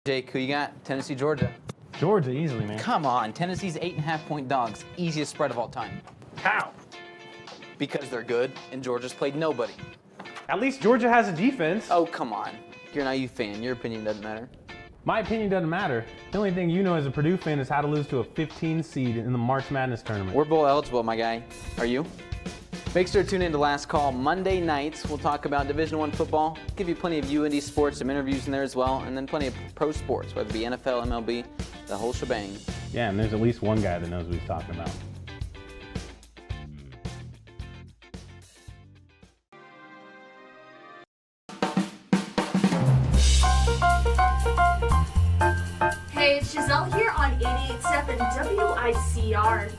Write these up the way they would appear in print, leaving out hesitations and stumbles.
Jake, who you got? Tennessee, Georgia. Georgia, easily, man. Come on, Tennessee's 8.5-point dogs. Easiest spread of all time. How? Because they're good, and Georgia's played nobody. At least Georgia has a defense. Oh, come on. You're an IU fan. Your opinion doesn't matter. My opinion doesn't matter. The only thing you know as a Purdue fan is how to lose to a 15 seed in the March Madness tournament. We're bowl eligible, my guy. Are you? Make sure to tune in to Last Call Monday nights. We'll talk about Division I football, give you plenty of UINDY sports, some interviews in there as well, and then plenty of pro sports, whether it be NFL, MLB, the whole shebang. Yeah, and there's at least one guy that knows what he's talking about. Hey, it's Giselle here on 88.7 WICR.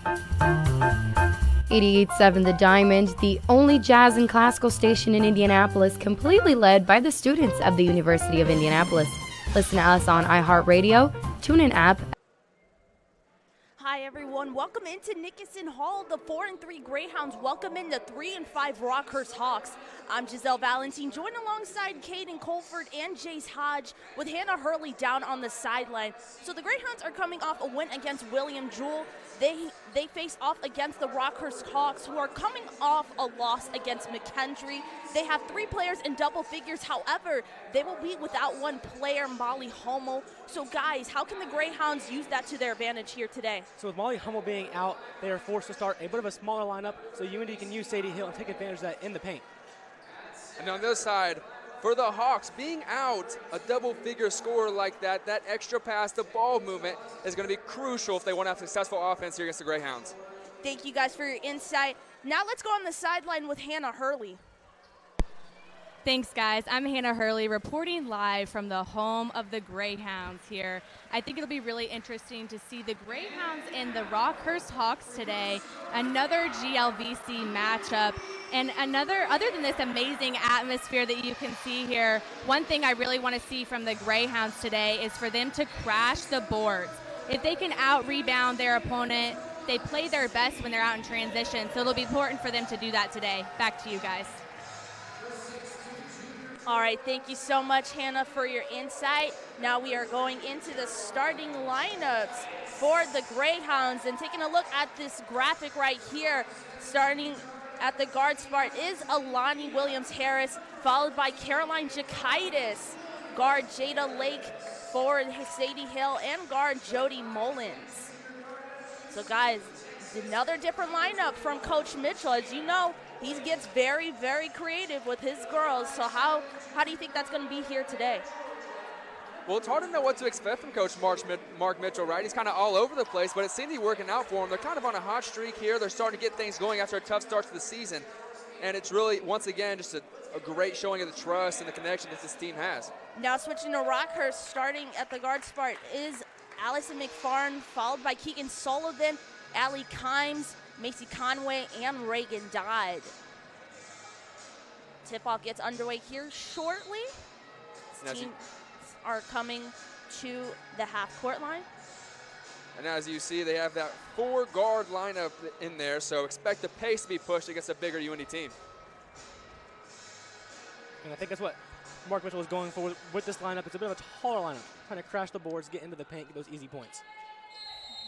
88.7 The Diamond, the only jazz and classical station in Indianapolis, completely led by the students of the University of Indianapolis. Listen to us on iHeartRadio, TuneIn app. Hi everyone, welcome into Nickerson Hall. The 4-3 Greyhounds welcome in the 3-5 Rockhurst Hawks. I'm Giselle Valentine, joined alongside Caden Colford and Jace Hodge with Hannah Hurley down on the sideline. So the Greyhounds are coming off a win against William Jewell. They face off against the Rockhurst Hawks, who are coming off a loss against McKendree. They have 3 players in double figures. However, they will be without one player, Molly Hummel. So guys, how can the Greyhounds use that to their advantage here today? So with Molly Hummel being out, they are forced to start a bit of a smaller lineup, so UINDY can use Sadie Hill and take advantage of that in the paint. And on this side, for the Hawks, being out a double-figure score like that, that extra pass, the ball movement is going to be crucial if they want to have successful offense here against the Greyhounds. Thank you guys for your insight. Now let's go on the sideline with Hannah Hurley. Thanks, guys. I'm Hannah Hurley reporting live from the home of the Greyhounds here. I think it'll be really interesting to see the Greyhounds and the Rockhurst Hawks today. Another GLVC matchup and other than this amazing atmosphere that you can see here, one thing I really want to see from the Greyhounds today is for them to crash the boards. If they can out-rebound their opponent, they play their best when they're out in transition, so it'll be important for them to do that today. Back to you guys. All right, thank you so much, Hannah, for your insight. Now we are going into the starting lineups for the Greyhounds, and taking a look at this graphic right here. Starting at the guard spot is Alani Williams-Harris, followed by Caroline Jakaitis, guard Jada Lake, forward Sadie Hill, and guard Jody Mullins. So guys, another different lineup from Coach Mitchell. As you know, he gets very, very creative with his girls. So how do you think that's going to be here today? Well, it's hard to know what to expect from Coach Mark Mitchell, right? He's kind of all over the place, but it seems to be working out for him. They're kind of on a hot streak here. They're starting to get things going after a tough start to the season. And it's really, once again, just a great showing of the trust and the connection that this team has. Now switching to Rockhurst, starting at the guard spot is Allison McFarland, followed by Keegan Sullivan, Allie Kimes, Macy Conway, and Reagan Dodd. Tip-off gets underway here shortly. Teams are coming to the half-court line. And as you see, they have that 4-guard lineup in there, so expect the pace to be pushed against a bigger UINDY team. And I think that's what Mark Mitchell is going for with this lineup. It's a bit of a taller lineup, trying to crash the boards, get into the paint, get those easy points.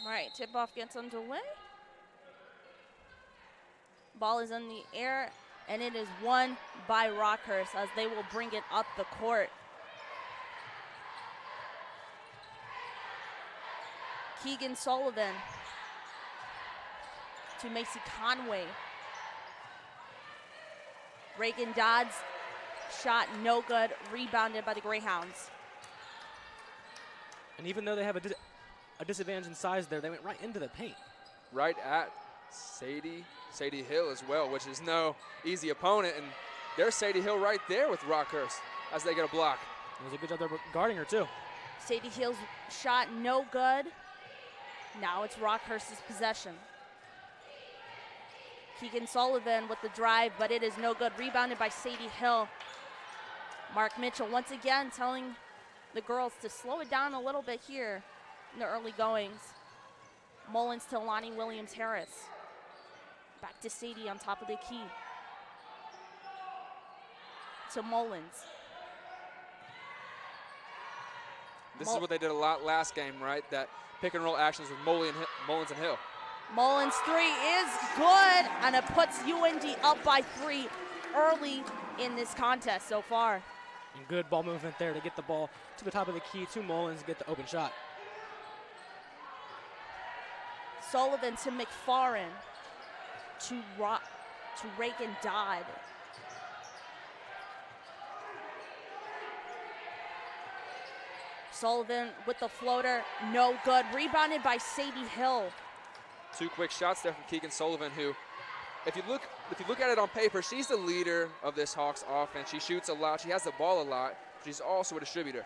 All right, tip-off gets underway. Ball is in the air, and it is won by Rockhurst as they will bring it up the court. Keegan Sullivan to Macy Conway. Reagan Dodd's shot no good, rebounded by the Greyhounds. And even though they have a disadvantage in size there, they went right into the paint. Right at Sadie Hill as well, which is no easy opponent. And there's Sadie Hill right there with Rockhurst as they get a block. It was a good job there guarding her too. Sadie Hill's shot no good. Now it's Rockhurst's possession. Keegan Sullivan with the drive, but it is no good. Rebounded by Sadie Hill. Mark Mitchell once again telling the girls to slow it down a little bit here in the early goings. Mullins to Lonnie Williams-Harris. Back to Sadie on top of the key. To Mullins. This is what they did a lot last game, right? That pick and roll actions with Mullins and Hill. Mullins' three is good, and it puts UINDY up by 3 early in this contest so far. And good ball movement there to get the ball to the top of the key to Mullins and get the open shot. Sullivan to McFarren to Reagan Dodd. Sullivan with the floater, no good. Rebounded by Sadie Hill. 2 quick shots there from Keegan Sullivan, who, if you look at it on paper, she's the leader of this Hawks offense. She shoots a lot. She has the ball a lot. She's also a distributor.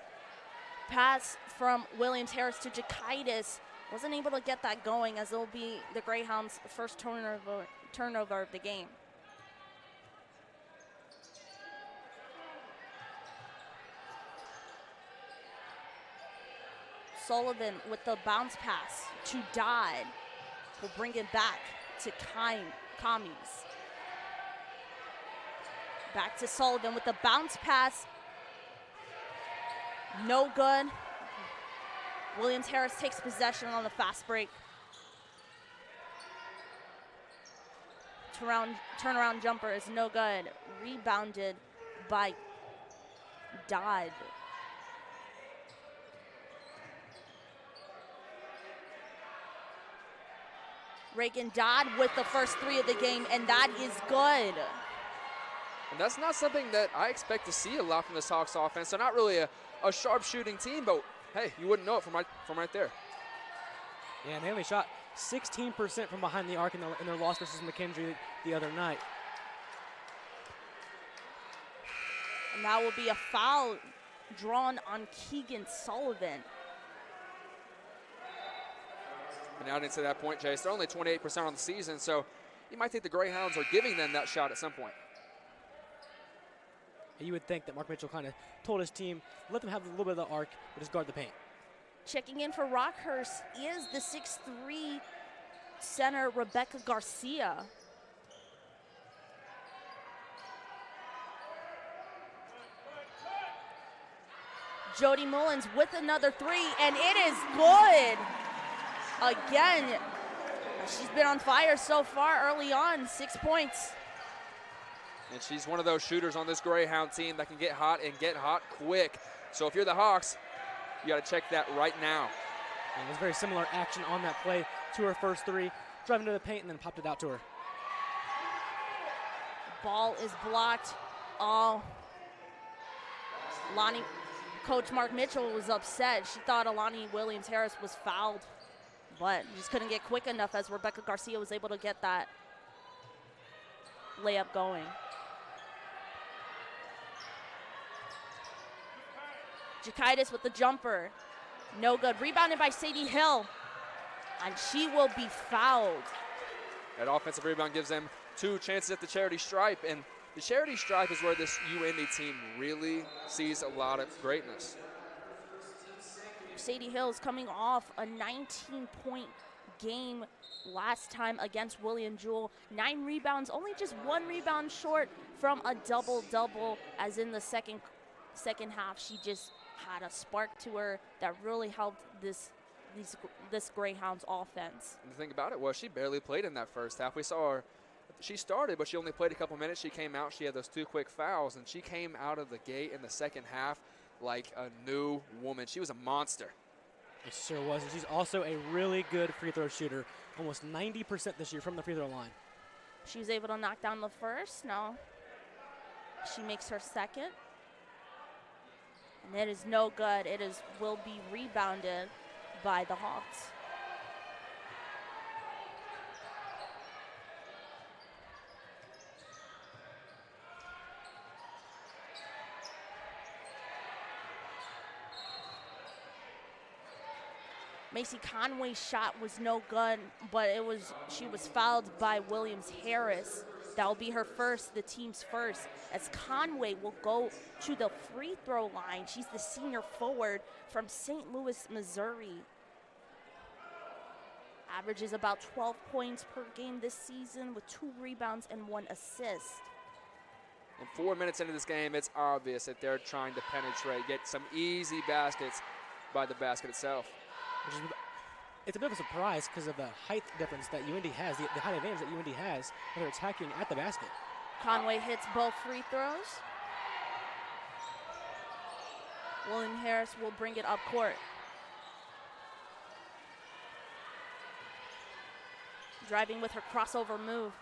Pass from Williams-Harris to Jakaitis. Wasn't able to get that going, as it'll be the Greyhounds' first turnover of the game. Sullivan with the bounce pass to Dodd. Will bring it back to Commies. Back to Sullivan with the bounce pass. No good. Williams-Harris takes possession on the fast break. Turnaround jumper is no good. Rebounded by Dodd. Reagan Dodd with the first 3 of the game, and that is good. And that's not something that I expect to see a lot from this Hawks offense. They're not really a sharp shooting team, but hey, you wouldn't know it from right there. Yeah, and they only shot 16% from behind the arc in their loss versus McKendree the other night. And that will be a foul drawn on Keegan Sullivan. And now into that point, Chase, they're only 28% on the season, so you might think the Greyhounds are giving them that shot at some point. You would think that Mark Mitchell kind of told his team, let them have a little bit of the arc, but just guard the paint. Checking in for Rockhurst is the 6'3" center, Rebecca Garcia. Jody Mullins with another 3, and it is good. Again, she's been on fire so far early on, 6 points. And she's one of those shooters on this Greyhound team that can get hot and get hot quick. So if you're the Hawks, you got to check that right now. And it was very similar action on that play to her first 3, driving to the paint and then popped it out to her. Ball is blocked. Oh, Coach Mark Mitchell was upset. She thought Alani Williams-Harris was fouled, but just couldn't get quick enough as Rebecca Garcia was able to get that layup going. Jakaitis with the jumper. No good. Rebounded by Sadie Hill. And she will be fouled. That offensive rebound gives them 2 chances at the charity stripe. And the charity stripe is where this UINDY team really sees a lot of greatness. Sadie Hill is coming off a 19-point game last time against William Jewell. 9 rebounds, only just 1 rebound short from a double-double, as in the second half she just had a spark to her that really helped this Greyhounds offense. And the thing about it was she barely played in that first half. We saw her, she started, but she only played a couple minutes. She came out, she had those 2 quick fouls, and she came out of the gate in the second half like a new woman. She was a monster. It sure was. And she's also a really good free throw shooter. Almost 90% this year from the free throw line. She was able to knock down the first. Now she makes her second. And it is no good. Will be rebounded by the Hawks. Macy Conway's shot was no good, but she was fouled by Williams-Harris. That will be her first, the team's first, as Conway will go to the free throw line. She's the senior forward from St. Louis, Missouri. Averages about 12 points per game this season with 2 rebounds and 1 assist. And 4 minutes into this game, it's obvious that they're trying to penetrate, get some easy baskets. by the basket itself. It's a bit of a surprise because of the height difference that UINDY has, the height advantage that UINDY has when they're attacking at the basket. Conway hits both free throws. William Harris will bring it up court. Driving with her crossover move.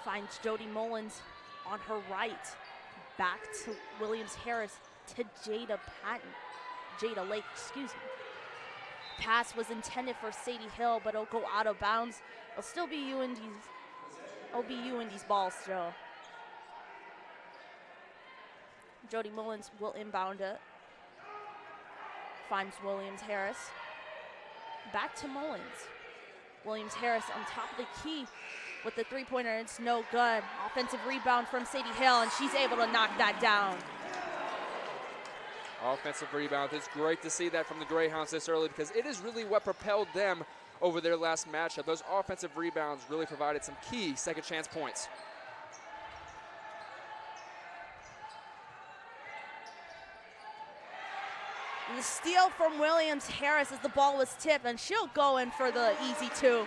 Finds Jody Mullins on her right. Back to Williams Harris to Jada Lake, excuse me. Pass was intended for Sadie Hill, but it'll go out of bounds. It'll still be UINDY's ball still. Jody Mullins will inbound it. Finds Williams Harris. Back to Mullins. Williams Harris on top of the key with the three-pointer. It's no good. Offensive rebound from Sadie Hill, and she's able to knock that down. Offensive rebound. It's great to see that from the Greyhounds this early because it is really what propelled them over their last matchup. Those offensive rebounds really provided some key second chance points. The steal from Williams Harris as the ball was tipped, and she'll go in for the easy two.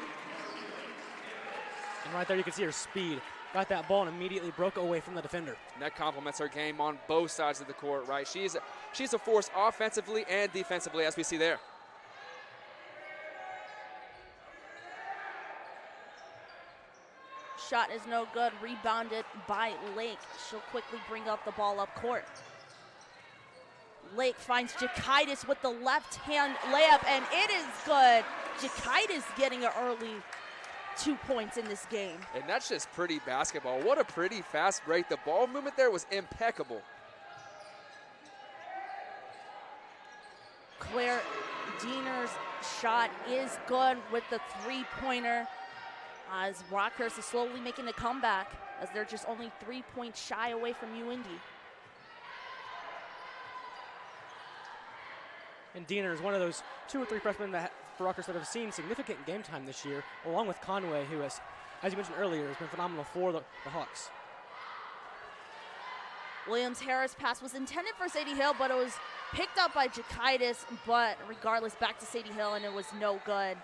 And right there you can see her speed. Got that ball and immediately broke away from the defender. And that complements her game on both sides of the court, right? She's a force offensively and defensively, as we see there. Shot is no good, rebounded by Lake. She'll quickly bring up the ball up court. Lake finds Jakaitis with the left-hand layup, and it is good. Jakaitis getting an early 2 points in this game. And that's just pretty basketball. What a pretty fast break. The ball movement there was impeccable. Claire Diener's shot is good with the three-pointer as Rockhurst is slowly making a comeback as they're just only 3 points shy away from UINDY. And Diener is one of those 2 or 3 freshmen for Rockhurst that have seen significant game time this year, along with Conway, who has, as you mentioned earlier, has been phenomenal for the Hawks. Williams Harris pass was intended for Sadie Hill, but it was picked up by Jakaitis, but regardless, back to Sadie Hill, and it was no good.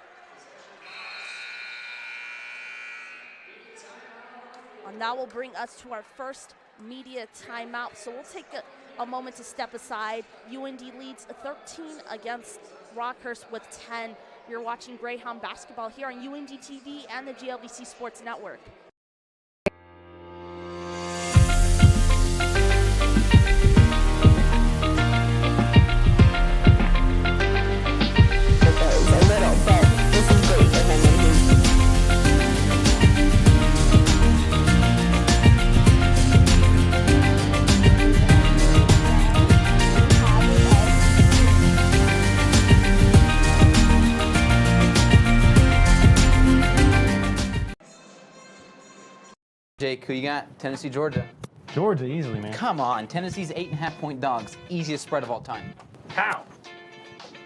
And that will bring us to our first media timeout. So we'll take a moment to step aside. UINDY leads 13 against Rockhurst with 10. You're watching Greyhound basketball here on UINDY TV and the GLVC Sports Network. Jake, who you got? Tennessee, Georgia. Georgia, easily, man. Come on, Tennessee's 8.5-point dogs. Easiest spread of all time. How?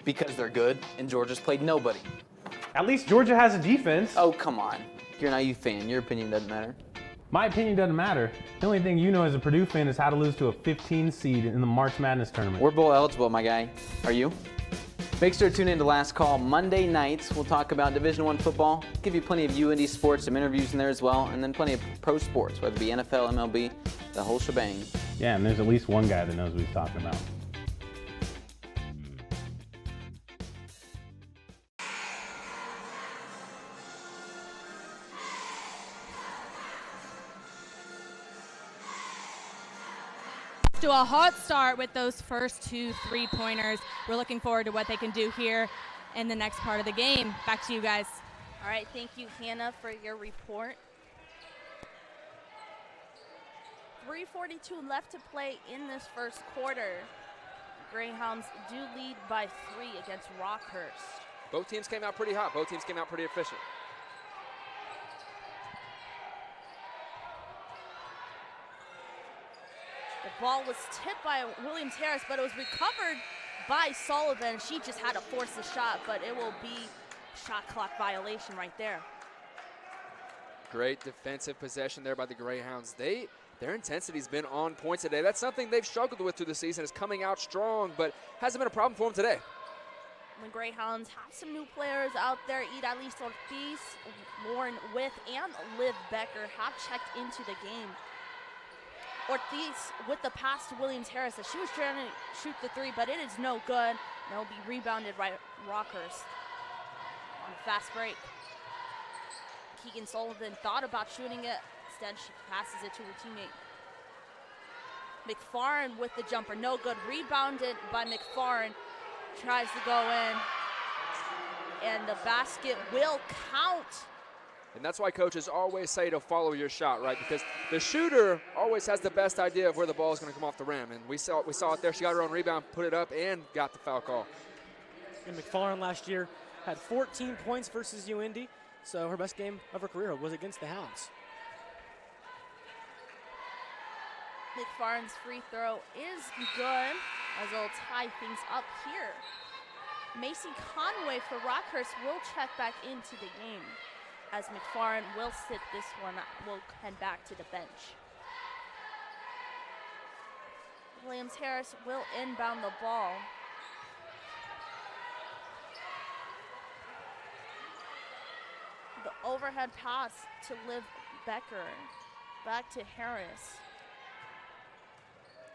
Because they're good, and Georgia's played nobody. At least Georgia has a defense. Oh, come on. You're an IU fan. Your opinion doesn't matter. My opinion doesn't matter. The only thing you know as a Purdue fan is how to lose to a 15 seed in the March Madness tournament. We're bowl eligible, my guy. Are you? Make sure to tune in to Last Call Monday nights. We'll talk about Division I football, give you plenty of UINDY sports, some interviews in there as well, and then plenty of pro sports, whether it be NFL, MLB, the whole shebang. Yeah, and there's at least one guy that knows what he's talking about. To a hot start with those first 2 3-pointers. We're looking forward to what they can do here in the next part of the game. Back to you guys. All right, thank you, Hannah, for your report. 3:42 left to play in this first quarter. Greyhounds do lead by 3 against Rockhurst. Both teams came out pretty hot. Both teams came out pretty efficient. The ball was tipped by Williams Harris, but it was recovered by Sullivan. She just had to force the shot, but it will be shot clock violation right there. Great defensive possession there by the Greyhounds. They their intensity's been on point today. That's something they've struggled with through the season, is coming out strong, but hasn't been a problem for them today. The Greyhounds have some new players out there. Idaliz Ortiz, Lauren With, and Liv Becker have checked into the game. Ortiz with the pass to Williams-Harris as she was trying to shoot the three, but it is no good. And it'll be rebounded by Rockhurst on a fast break. Keegan Sullivan thought about shooting it. Instead, she passes it to her teammate. McFarren with the jumper, no good. Rebounded by McFarren. Tries to go in, and the basket will count. And that's why coaches always say to follow your shot, right? Because the shooter always has the best idea of where the ball is going to come off the rim. And we saw it there. She got her own rebound, put it up, and got the foul call. And McFarland last year had 14 points versus UINDY, so her best game of her career was against the Hounds. McFarland's free throw is good, as it'll tie things up here. Macy Conway for Rockhurst will check back into the game, as McFarland will sit this one up. Will head back to the bench. Williams-Harris will inbound the ball. The overhead pass to Liv Becker. Back to Harris.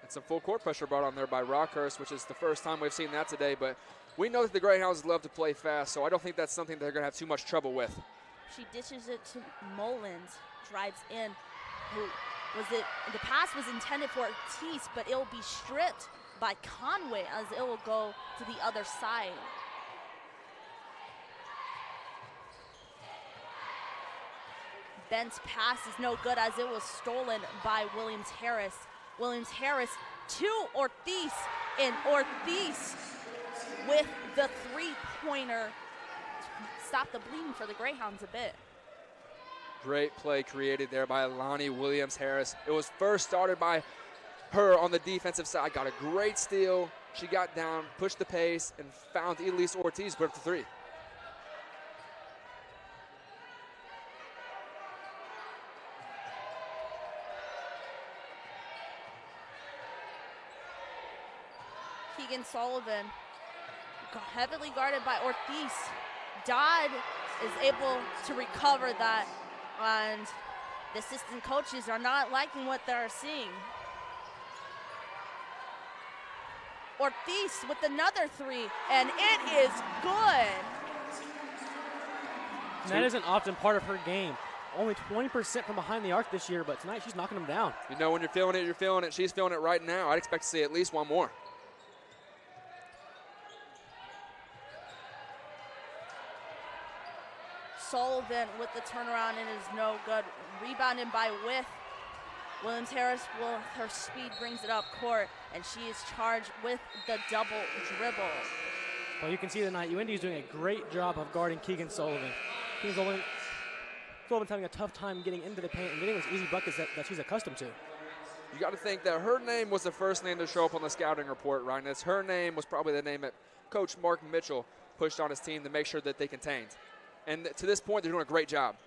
And some full court pressure brought on there by Rockhurst, which is the first time we've seen that today. But we know that the Greyhounds love to play fast, so I don't think that's something they're going to have too much trouble with. She dishes it to Mullins, drives in. The pass was intended for Ortiz, but it'll be stripped by Conway as it will go to the other side. Ben's pass is no good as it was stolen by Williams-Harris. Williams-Harris to Ortiz, and Ortiz with the three-pointer. Stop the bleeding for the Greyhounds a bit. Great play created there by Lonnie Williams-Harris. It was first started by her on the defensive side. Got a great steal. She got down, pushed the pace, and found Idaliz Ortiz, put up the three. Keegan Sullivan, heavily guarded by Ortiz. Dodd is able to recover that, and the assistant coaches are not liking what they're seeing. Ortiz with another three, and it is good. And that isn't often part of her game. Only 20% from behind the arc this year, but tonight she's knocking them down. You know when you're feeling it, you're feeling it. She's feeling it right now. I'd expect to see at least one more. Sullivan with the turnaround, and is no good. Rebounded by With. Williams-Harris, her speed brings it up court, and she is charged with the double dribble. Well, you can see tonight, UINDY is doing a great job of guarding Keegan Sullivan. Keegan Sullivan's having a tough time getting into the paint and getting those easy buckets that she's accustomed to. You got to think that her name was the first name to show up on the scouting report, Ryan. Her name was probably the name that Coach Mark Mitchell pushed on his team to make sure that they contained. And to this point, they're doing a great job.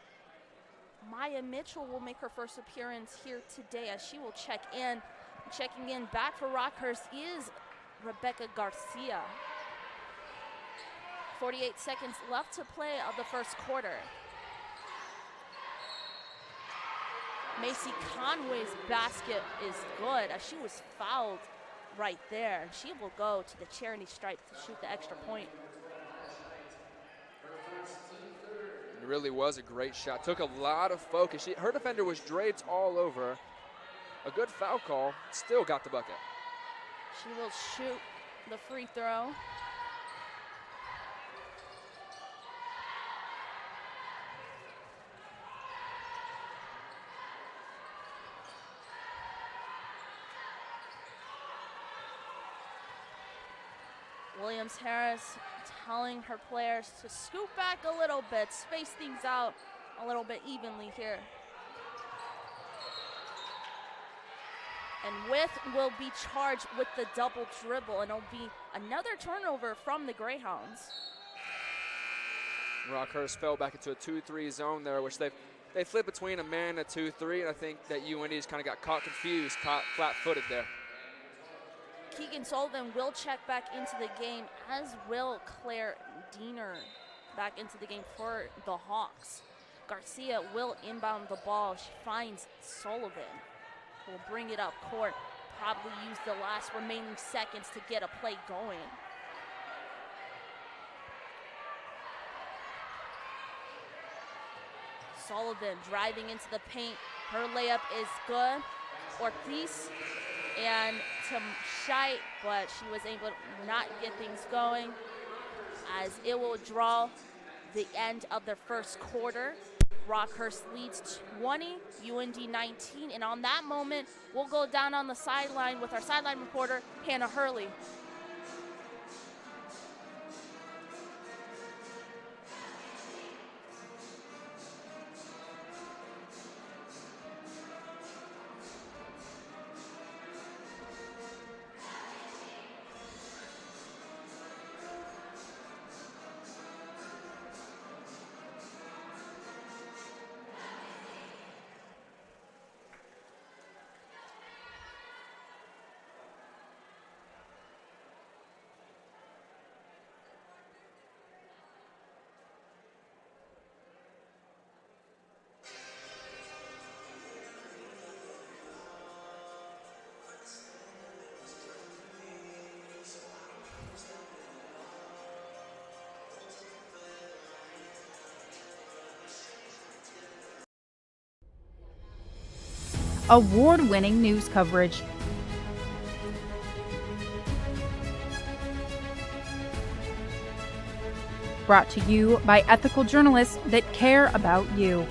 Maya Mitchell will make her first appearance here today as she will check in. Checking in back for Rockhurst is Rebecca Garcia. 48 seconds left to play of the first quarter. Macy Conway's basket is good as she was fouled right there. And she will go to the charity stripe to shoot the extra point. It really was a great shot. Took a lot of focus. Her defender was draped all over. A good foul call. Still got the bucket. She will shoot the free throw. Williams-Harris telling her players to scoot back a little bit, space things out a little bit evenly here. And With will be charged with the double dribble, and it'll be another turnover from the Greyhounds. Rockhurst fell back into a 2-3 zone there, which they've they flip between a man and a 2-3, and I think that UINDY just kind of got caught confused, caught flat-footed there. Keegan Sullivan will check back into the game, as will Claire Diener back into the game for the Hawks. Garcia will inbound the ball. She finds Sullivan. Will bring it up court. Probably use the last remaining seconds to get a play going. Sullivan driving into the paint. Her layup is good. Ortiz and to Scheidt, but she was able to not get things going, as it will draw the end of their first quarter. Rockhurst leads 20, UINDY 19, and on that moment, we'll go down on the sideline with our sideline reporter, Hannah Hurley. Award-winning news coverage. Brought to you by ethical journalists that care about you.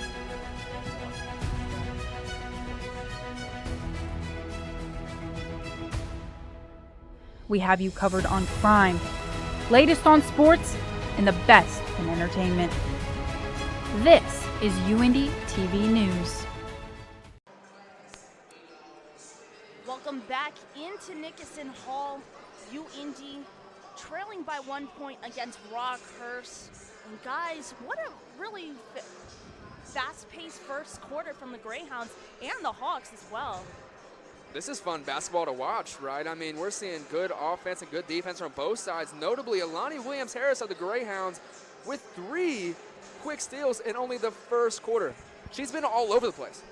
We have you covered on crime, latest on sports, and the best in entertainment. This is UINDY TV News. Welcome back into Nickerson Hall. UINDY trailing by 1 point against Rockhurst. And guys, what a really fast-paced first quarter from the Greyhounds and the Hawks as well. This is fun basketball to watch, right? I mean, we're seeing good offense and good defense from both sides. Notably, Alani Williams-Harris of the Greyhounds with 3 quick steals in only the first quarter. She's been all over the place.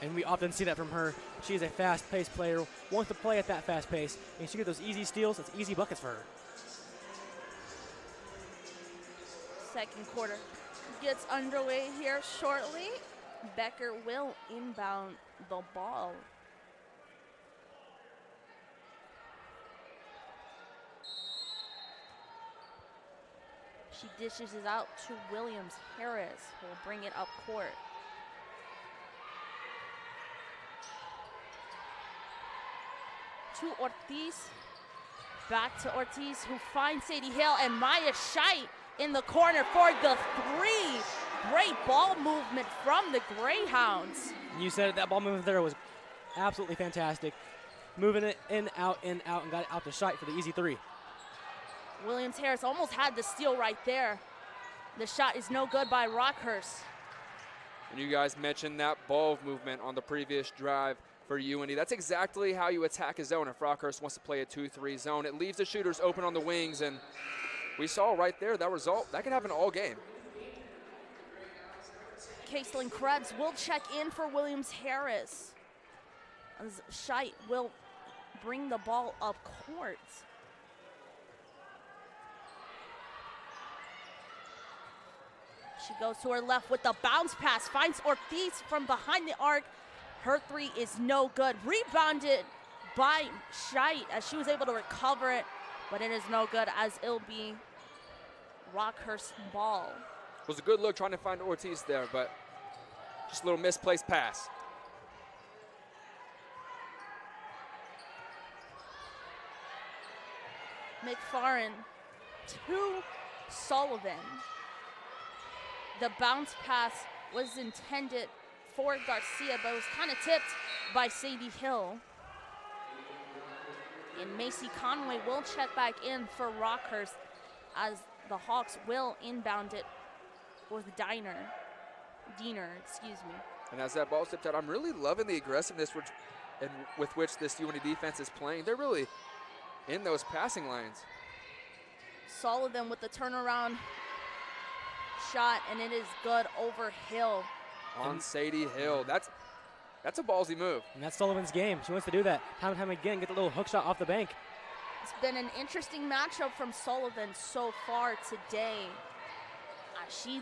And we often see that from her. She is a fast-paced player, wants to play at that fast pace, and she gets those easy steals. It's easy buckets for her. Second quarter gets underway here shortly. Becker will inbound the ball. She dishes it out to Williams-Harris, who will bring it up court. To Ortiz, back to Ortiz, who finds Sadie Hill, and Maya Scheidt in the corner for the 3. Great ball movement from the Greyhounds. You said it, that ball movement there was absolutely fantastic. Moving it in, and got it out to Scheidt for the easy 3. Williams-Harris almost had the steal right there. The shot is no good by Rockhurst. And you guys mentioned that ball movement on the previous drive for UINDY. That's exactly how you attack a zone if Rockhurst wants to play a 2-3 zone. It leaves the shooters open on the wings, and we saw right there that result. That can happen all game. Caitlin Krebs will check in for Williams-Harris, as Scheidt will bring the ball up court. She goes to her left with the bounce pass, finds Ortiz from behind the arc. Her 3 is no good. Rebounded by Scheidt as she was able to recover it, but it is no good as it'll be Rockhurst ball. It was a good look trying to find Ortiz there, but just a little misplaced pass. McFarren to Sullivan. The bounce pass was intended for Garcia, but was kind of tipped by Sadie Hill. And Macy Conway will check back in for Rockhurst, as the Hawks will inbound it with Diner. Diener, excuse me. And as that ball stepped out, I'm really loving the aggressiveness with which this UINDY defense is playing. They're really in those passing lanes. Sullivan with the turnaround shot, and it is good over Hill. On Sadie Hill. That's a ballsy move. And that's Sullivan's game. She wants to do that time and time again, get the little hook shot off the bank. It's been an interesting matchup from Sullivan so far today. She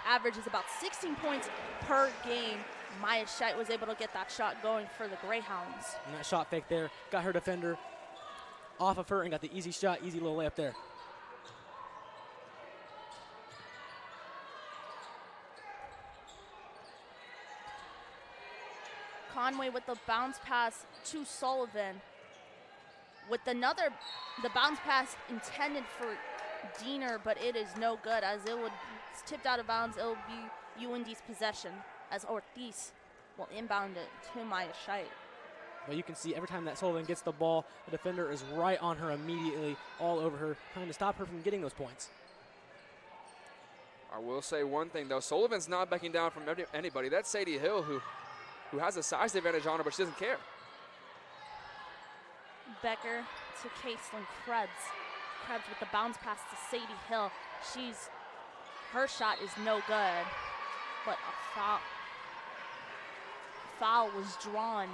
averages about 16 points per game. Maya Scheidt was able to get that shot going for the Greyhounds. And that shot fake there got her defender off of her and got the easy shot, easy little layup there. Conway with the bounce pass to Sullivan. With the bounce pass intended for Diener, but it is no good as it's tipped out of bounds. It will be UINDY's possession as Ortiz will inbound it to Maya Scheidt. But you can see every time that Sullivan gets the ball, the defender is right on her immediately, all over her, trying to stop her from getting those points. I will say one thing, though. Sullivan's not backing down from anybody. That's Sadie Hill, who has a size advantage on her, but she doesn't care. Becker to Caitlin Krebs. Krebs with the bounce pass to Sadie Hill. Her shot is no good, but a foul was drawn.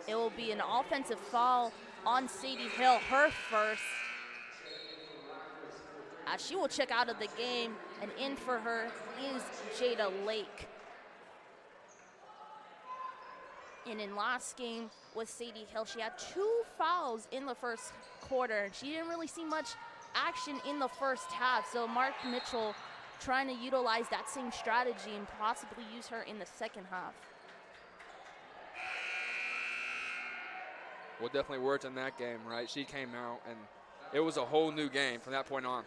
It will be an offensive foul on Sadie Hill, her first. She will check out of the game, and in for her is Jada Lake. And in last game with Sadie Hill, she had 2 fouls in the first quarter, and she didn't really see much action in the first half. So Mark Mitchell trying to utilize that same strategy and possibly use her in the second half. Well, definitely worked in that game, right? She came out, and it was a whole new game from that point on.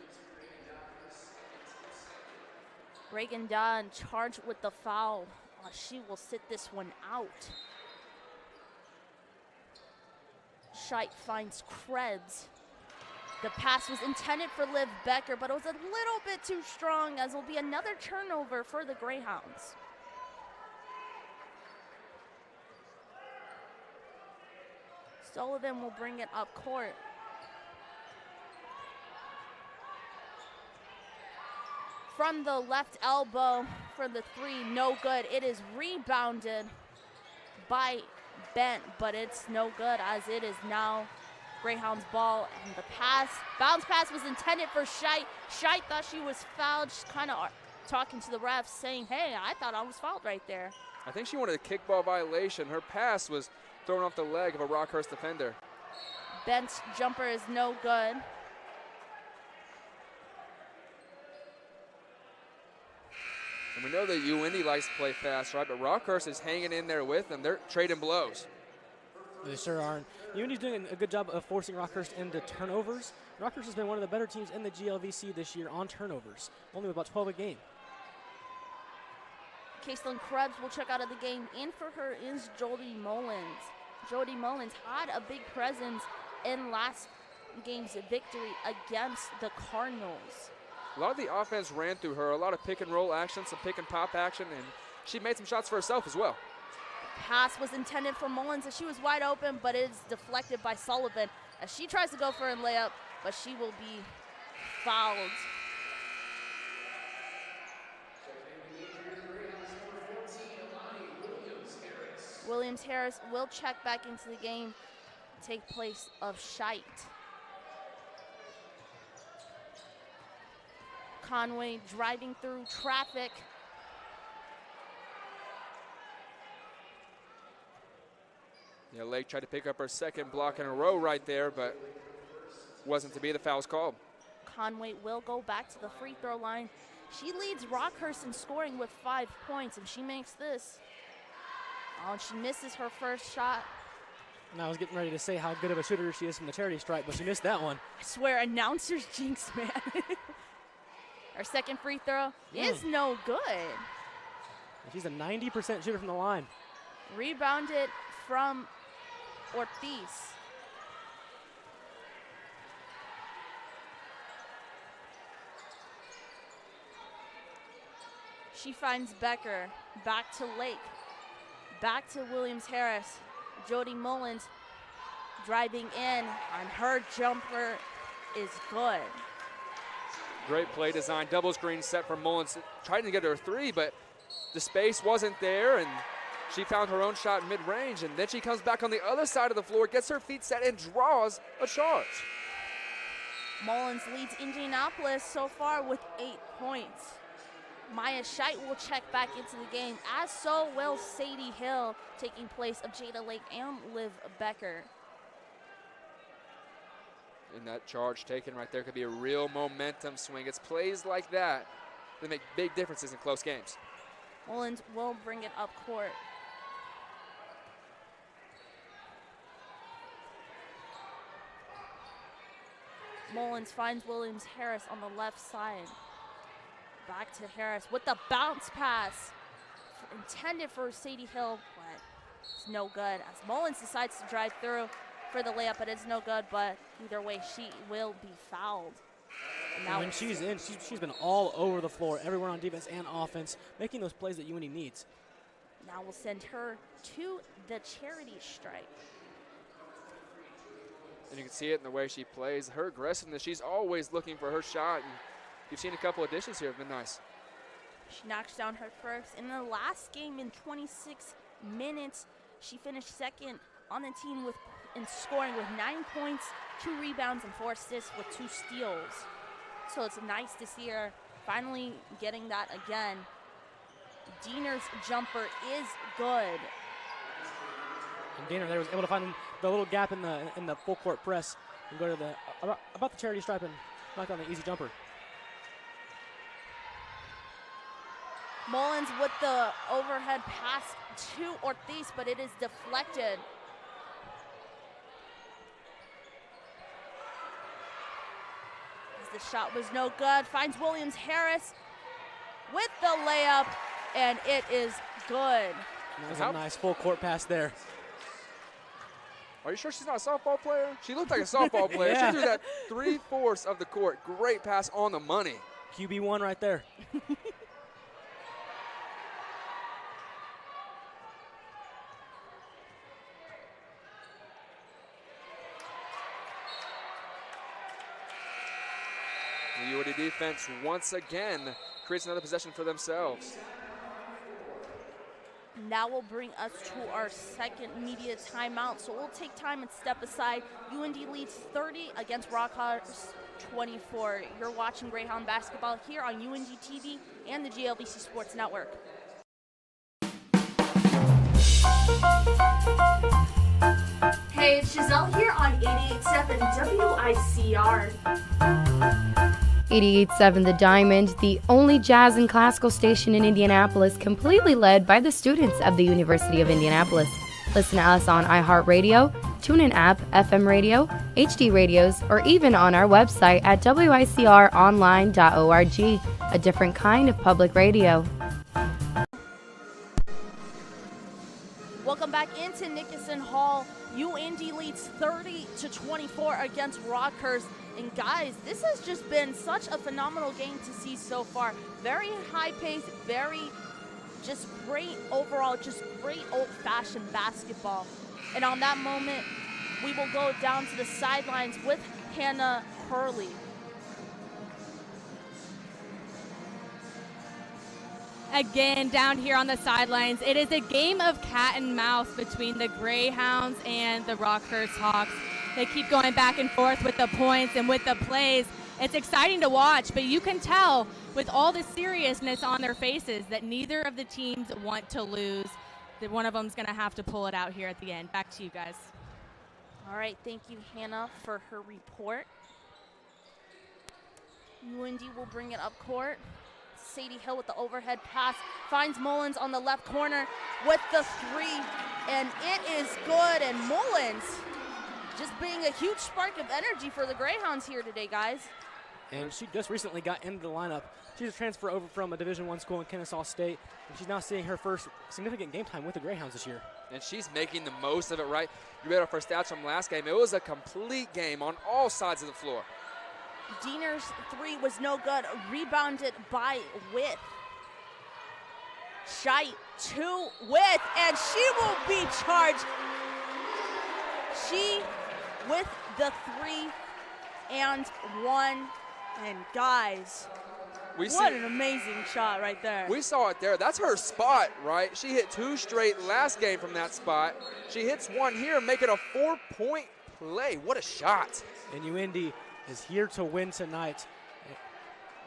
Reagan Dunn charged with the foul. She will sit this one out. Scheidt finds Krebs. The pass was intended for Liv Becker, but it was a little bit too strong, as will be another turnover for the Greyhounds. Sullivan will bring it up court. From the left elbow for the 3, no good. It is rebounded by Bent, but it's no good as it is now Greyhounds ball. And the bounce pass was intended for Scheidt. Scheidt thought she was fouled. She's kind of talking to the refs saying, hey, I thought I was fouled right there. I think she wanted a kickball violation. Her pass was thrown off the leg of a Rockhurst defender. Bent's jumper is no good. And we know that UINDY likes to play fast, right? But Rockhurst is hanging in there with them. They're trading blows. They sure are. UINDY's doing a good job of forcing Rockhurst into turnovers. Rockhurst has been one of the better teams in the GLVC this year on turnovers, only with about 12 a game. Caitlin Krebs will check out of the game. In for her is Jody Mullins. Jody Mullins had a big presence in last game's victory against the Cardinals. A lot of the offense ran through her, a lot of pick and roll action, some pick and pop action, and she made some shots for herself as well. Pass was intended for Mullins as she was wide open, but it is deflected by Sullivan as she tries to go for a layup, but she will be fouled. Williams-Harris will check back into the game, take place of Scheidt. Conway driving through traffic. Yeah, Lake tried to pick up her second block in a row right there, but wasn't to be. The foul's called. Conway will go back to the free throw line. She leads Rockhurst in scoring with 5 points, and she makes this. Oh, and she misses her first shot. And I was getting ready to say how good of a shooter she is from the charity stripe, but she missed that one. I swear, announcers jinx, man. Her second free throw is no good. She's a 90% shooter from the line. Rebounded from Ortiz. She finds Becker, back to Lake, back to Williams-Harris. Jody Mullins driving in, and her jumper is good. Great play design, double screen set for Mullins, trying to get her three, but the space wasn't there, and she found her own shot mid-range, and then she comes back on the other side of the floor, gets her feet set, and draws a charge. Mullins leads Indianapolis so far with 8 points. Maya Scheidt will check back into the game, as so will Sadie Hill, taking place of Jada Lake and Liv Becker. And that charge taken right there could be a real momentum swing. It's plays like that that make big differences in close games. Mullins will bring it up court. Mullins finds Williams-Harris on the left side. Back to Harris with the bounce pass intended for Sadie Hill, but it's no good as Mullins decides to drive through for the layup, but it's no good. But either way, she will be fouled. And when she's in, she's been all over the floor, everywhere on defense and offense, making those plays that UINDY needs. Now we'll send her to the charity stripe. And you can see it in the way she plays. Her aggressiveness, she's always looking for her shot. And you've seen a couple of dishes here have been nice. She knocks down her first. In the last game in 26 minutes, she finished second on the team in scoring with 9 points, 2 rebounds, and 4 assists with 2 steals. So it's nice to see her finally getting that again. Diener's jumper is good. And Diener there was able to find the little gap in the full court press and go to the about the charity stripe and knock down the easy jumper. Mullins with the overhead pass to Ortiz, but it is deflected. As the shot was no good, finds Williams-Harris with the layup, and it is good. That was a nice full court pass there. Are you sure she's not a softball player? She looked like a softball player. Yeah. She threw that 3/4 of the court. Great pass on the money. QB1 right there. The UINDY defense once again creates another possession for themselves. Now will bring us to our second media timeout. So we'll take time and step aside. UINDY leads 30 against Rockhurst 24. You're watching Greyhound basketball here on UINDY TV and the GLBC Sports Network. Hey, it's Giselle here on 88.7 WICR. 88.7 The Diamond, the only jazz and classical station in Indianapolis, completely led by the students of the University of Indianapolis. Listen to us on iHeartRadio, TuneIn app, FM radio, HD radios, or even on our website at wicronline.org, a different kind of public radio. Welcome back into Nickerson Hall. UINDY leads 30-24 against Rockhurst. And guys, this has just been such a phenomenal game to see so far. Very high pace, very just great overall, just great old-fashioned basketball. And on that moment, we will go down to the sidelines with Hannah Hurley. Again, down here on the sidelines, it is a game of cat and mouse between the Greyhounds and the Rockhurst Hawks. They keep going back and forth with the points and with the plays. It's exciting to watch, but you can tell with all the seriousness on their faces that neither of the teams want to lose. That one of them's going to have to pull it out here at the end. Back to you guys. All right, thank you, Hannah, for her report. UINDY will bring it up court. Sadie Hill with the overhead pass, finds Mullins on the left corner with the three, and it is good. And Mullins just being a huge spark of energy for the Greyhounds here today, guys. And she just recently got into the lineup. She's a transfer over from a Division I school in Kennesaw State, and she's now seeing her first significant game time with the Greyhounds this year. And she's making the most of it, right? You read off her stats from last game. It was a complete game on all sides of the floor. Diener's three was no good, rebounded by Witt. Shite 2 with, and she will be charged. She with the 3 and 1. And guys, what an amazing shot right there. We saw it there. That's her spot, right? She hit 2 straight last game from that spot. She hits 1 here, make it a 4-point play. What a shot. And UIndy is here to win tonight.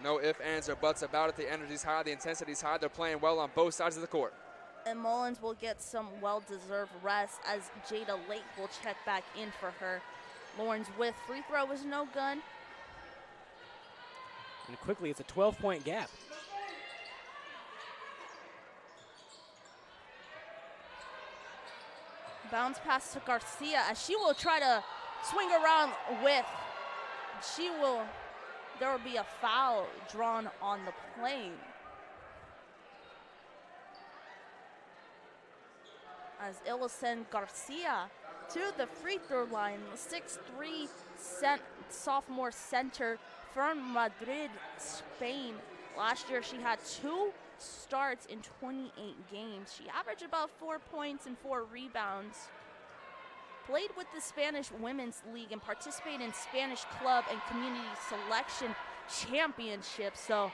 No ifs, ands, or buts about it. The energy's high, the intensity's high. They're playing well on both sides of the court. And Mullins will get some well-deserved rest as Jada Lake will check back in for her. Lauren's with free throw was no good. And quickly, it's a 12-point gap. Bounce pass to Garcia as she will try to swing around with. There will be a foul drawn on the play. As it will send Garcia to the free throw line. 6'3" sophomore center from Madrid, Spain. Last year she had 2 starts in 28 games. She averaged about 4 points and 4 rebounds. Played with the Spanish Women's League and participated in Spanish club and community selection championships. So,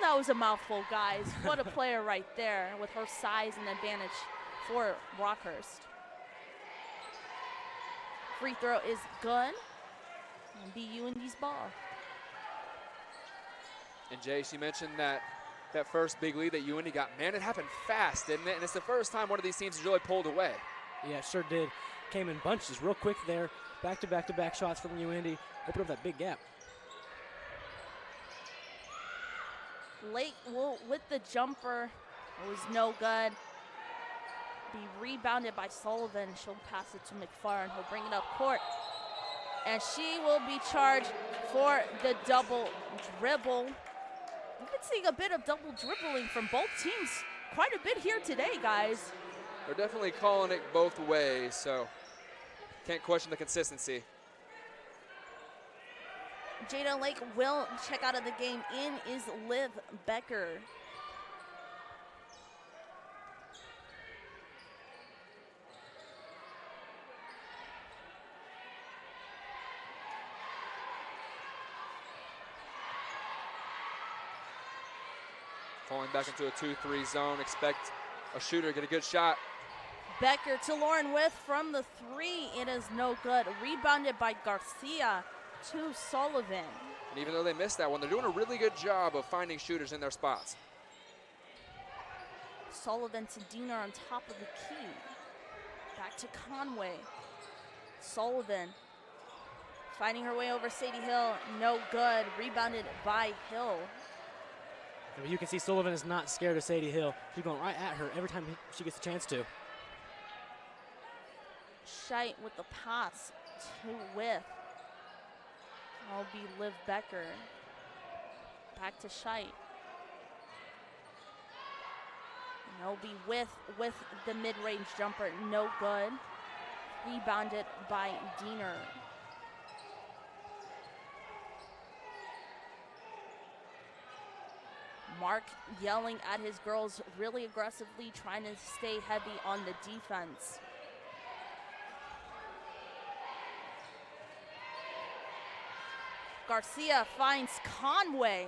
that was a mouthful, guys. What a player right there with her size and advantage for Rockhurst. Free throw is good. And be UIndy's ball. And Jay, she mentioned that first big lead that UIndy got. Man, it happened fast, didn't it? And it's the first time one of these teams has really pulled away. Yeah, it sure did. Came in bunches real quick there. Back-to-back-to-back shots from UIndy. Opened up that big gap. Lake with the jumper. It was no good. Be rebounded by Sullivan. She'll pass it to McFarland. He'll bring it up court. And she will be charged for the double dribble. We've been seeing a bit of double dribbling from both teams quite a bit here today, guys. They're definitely calling it both ways, so can't question the consistency. Jada Lake will check out of the game. In is Liv Becker. Falling back into a 2-3 zone. Expect a shooter, get a good shot. Becker to Lauren with from the 3. It is no good. Rebounded by Garcia to Sullivan. And even though they missed that one, they're doing a really good job of finding shooters in their spots. Sullivan to Diener on top of the key. Back to Conway. Sullivan finding her way over Sadie Hill. No good. Rebounded by Hill. And you can see Sullivan is not scared of Sadie Hill. She's going right at her every time she gets a chance to. Scheidt with the pass to With. That'll be Liv Becker. Back to Scheidt. And it'll be with the mid-range jumper. No good. Rebounded by Diener. Mark yelling at his girls really aggressively, trying to stay heavy on the defense. Garcia finds Conway.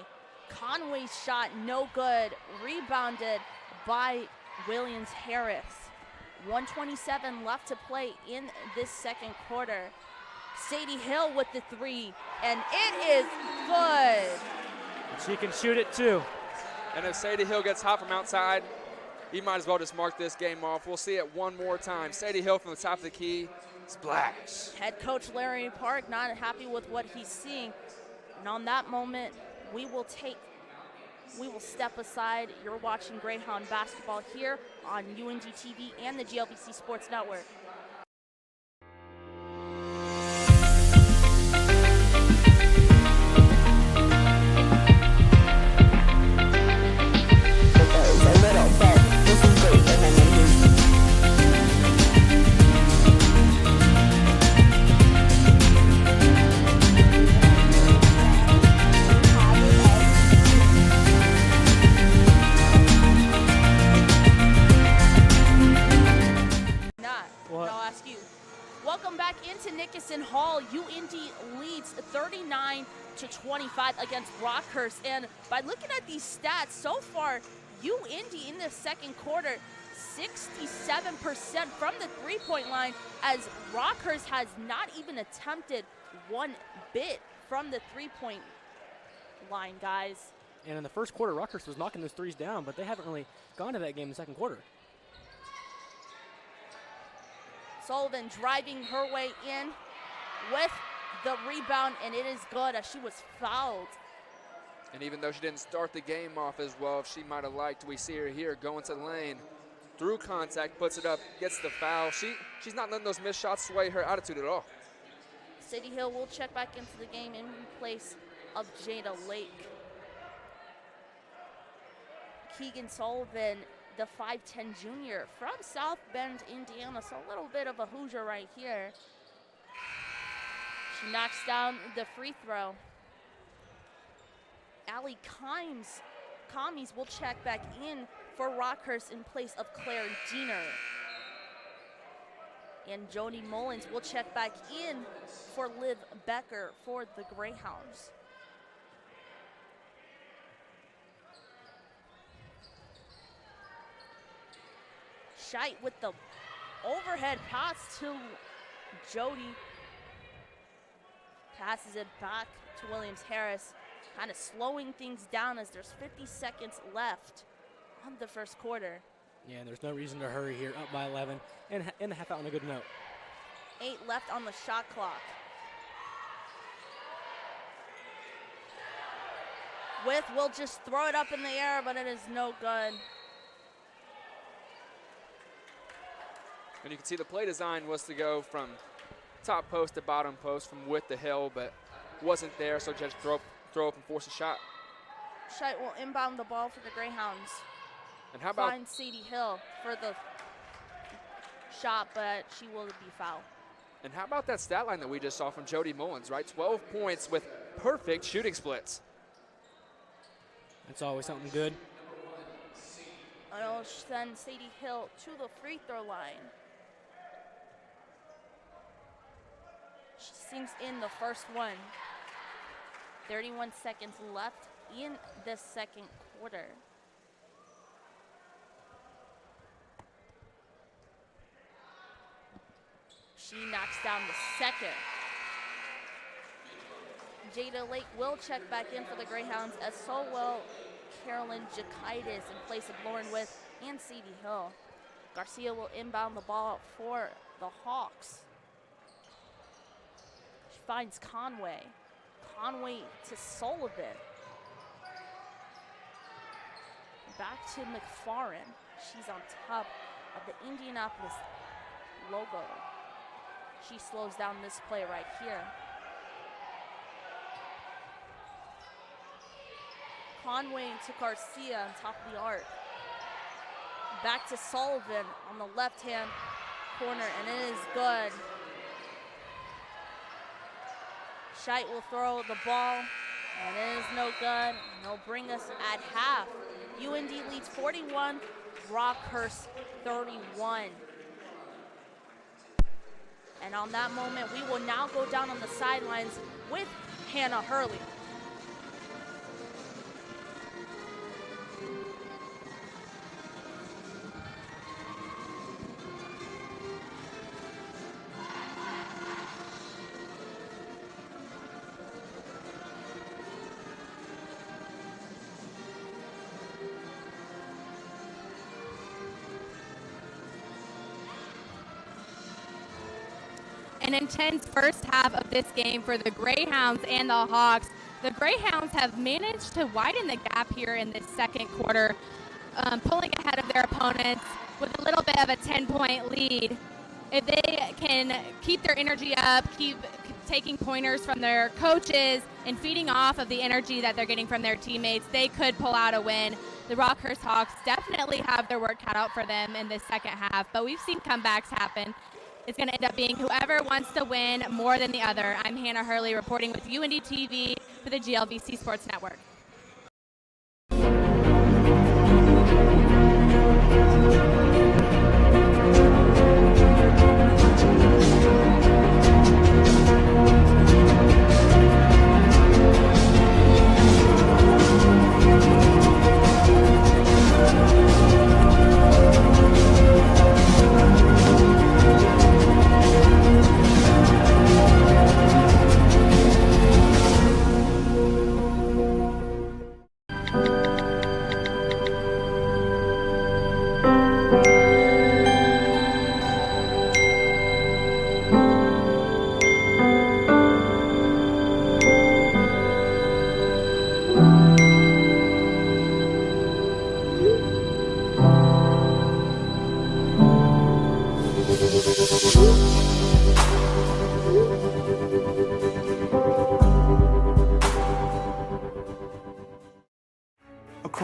Conway's shot no good. Rebounded by Williams-Harris. 1:27 left to play in this second quarter. Sadie Hill with the 3, and it is good. She can shoot it too. And if Sadie Hill gets hot from outside, he might as well just mark this game off. We'll see it one more time. Sadie Hill from the top of the key. Splash. Head coach Larry Park not happy with what he's seeing. And on that moment, we will step aside. You're watching Greyhound basketball here on UINDY TV and the GLVC Sports Network. Nickerson Hall, UIndy leads 39-25 against Rockhurst. And by looking at these stats so far, UIndy in the second quarter, 67% from the three-point line, as Rockhurst has not even attempted one bit from the three-point line, guys. And in the first quarter, Rockhurst was knocking those threes down, but they haven't really gone to that game in the second quarter. Sullivan driving her way in with the rebound, and it is good as she was fouled. And even though she didn't start the game off as well as she might have liked, we see her here going to the lane. Through contact, puts it up, gets the foul. She's not letting those missed shots sway her attitude at all. Sadie Hill will check back into the game in place of Jada Lake. Keegan Sullivan, the 5'10 junior from South Bend, Indiana, so a little bit of a Hoosier right here. She knocks down the free throw. Allie Commies will check back in for Rockhurst in place of Claire Diener. And Joni Mullins will check back in for Liv Becker for the Greyhounds. Scheidt with the overhead pass to Jody. Passes it back to Williams-Harris, kind of slowing things down as there's 50 seconds left on the first quarter. Yeah, and there's no reason to hurry here, up by 11, and end the half out on a good note. 8 left on the shot clock. With will just throw it up in the air, but it is no good. And you can see the play design was to go from top post to bottom post from width to hill, but wasn't there, so just throw up and force a shot. Scheidt will inbound the ball for the Greyhounds. And how about Find Sadie Hill for the shot, but she will be fouled. And how about that stat line that we just saw from Jody Mullins, right? 12 points with perfect shooting splits. That's always something good. I'll send Sadie Hill to the free throw line. She sinks in the first one. 31 seconds left in the second quarter. She knocks down the second. Jada Lake will check back in for the Greyhounds, as so will Carolyn Jakaitis in place of Lauren With and Sadie Hill. Garcia will inbound the ball for the Hawks. She finds Conway. Conway to Sullivan. Back to McFarren. She's on top of the Indianapolis logo. She slows down this play right here. Conway to Garcia on top of the arc. Back to Sullivan on the left-hand corner, and it is good. Scheidt will throw the ball, and it is no good. And they'll bring us at half. UND leads 41, Rockhurst 31. And on that moment, we will now go down on the sidelines with Hannah Hurley. An intense first half of this game for the Greyhounds and the Hawks. The Greyhounds have managed to widen the gap here in this second quarter, pulling ahead of their opponents with a little bit of a 10-point lead. If they can keep their energy up, keep taking pointers from their coaches and feeding off of the energy that they're getting from their teammates, they could pull out a win. The Rockhurst Hawks definitely have their work cut out for them in this second half, but we've seen comebacks happen. It's going to end up being whoever wants to win more than the other. I'm Hannah Hurley reporting with UINDY TV for the GLVC Sports Network.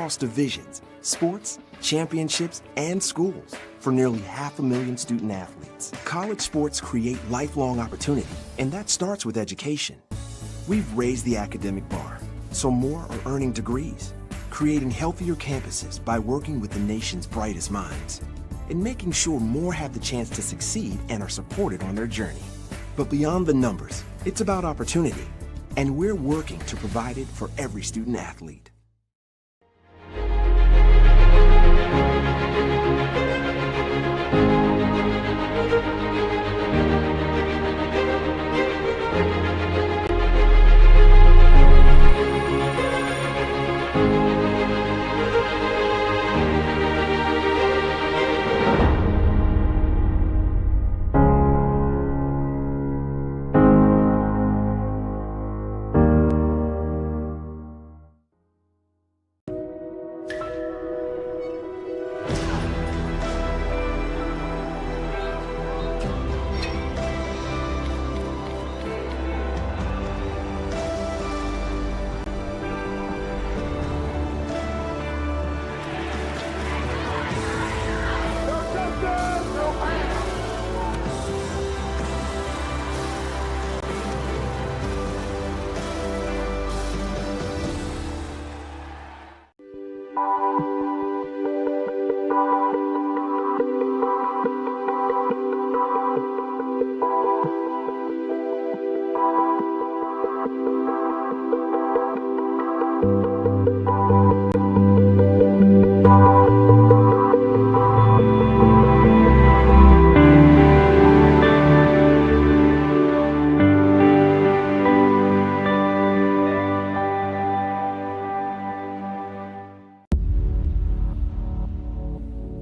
across divisions, sports, championships, and schools for nearly 500,000 student athletes. College sports create lifelong opportunity, and that starts with education. We've raised the academic bar, so more are earning degrees, creating healthier campuses by working with the nation's brightest minds, and making sure more have the chance to succeed and are supported on their journey. But beyond the numbers, it's about opportunity, and we're working to provide it for every student athlete.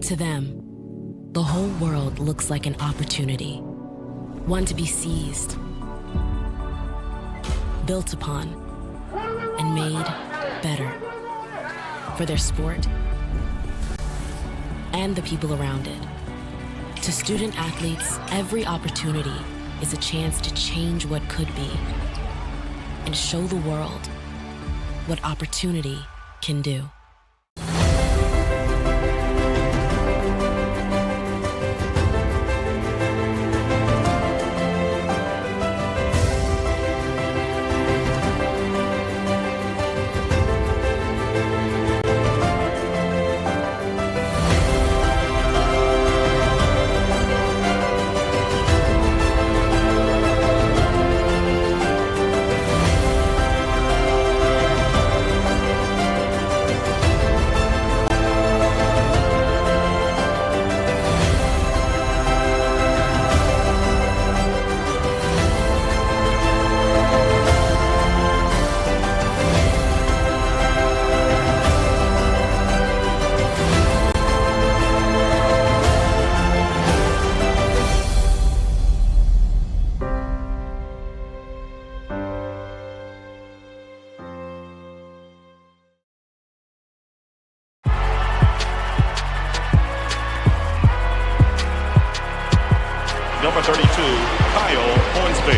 To them, the whole world looks like an opportunity, one to be seized, built upon, and made better for their sport and the people around it. To student athletes, every opportunity is a chance to change what could be and show the world what opportunity can do. Number 32, Kyle Hornsby.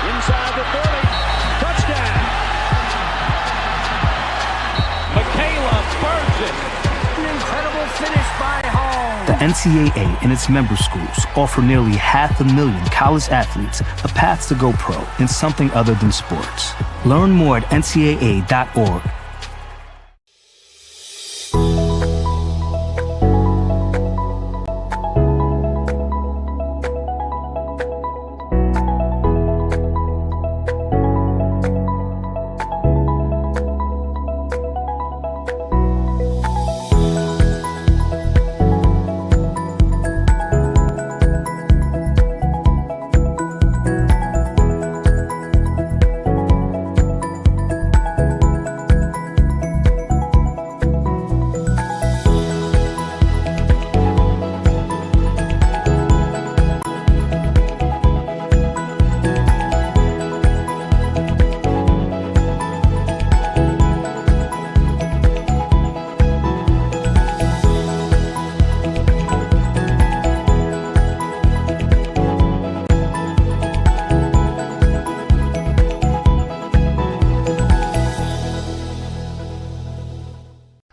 Inside the 30, touchdown. Michaela Burgess. An incredible finish by Hall. The NCAA and its member schools offer nearly 500,000 college athletes a path to go pro in something other than sports. Learn more at ncaa.org.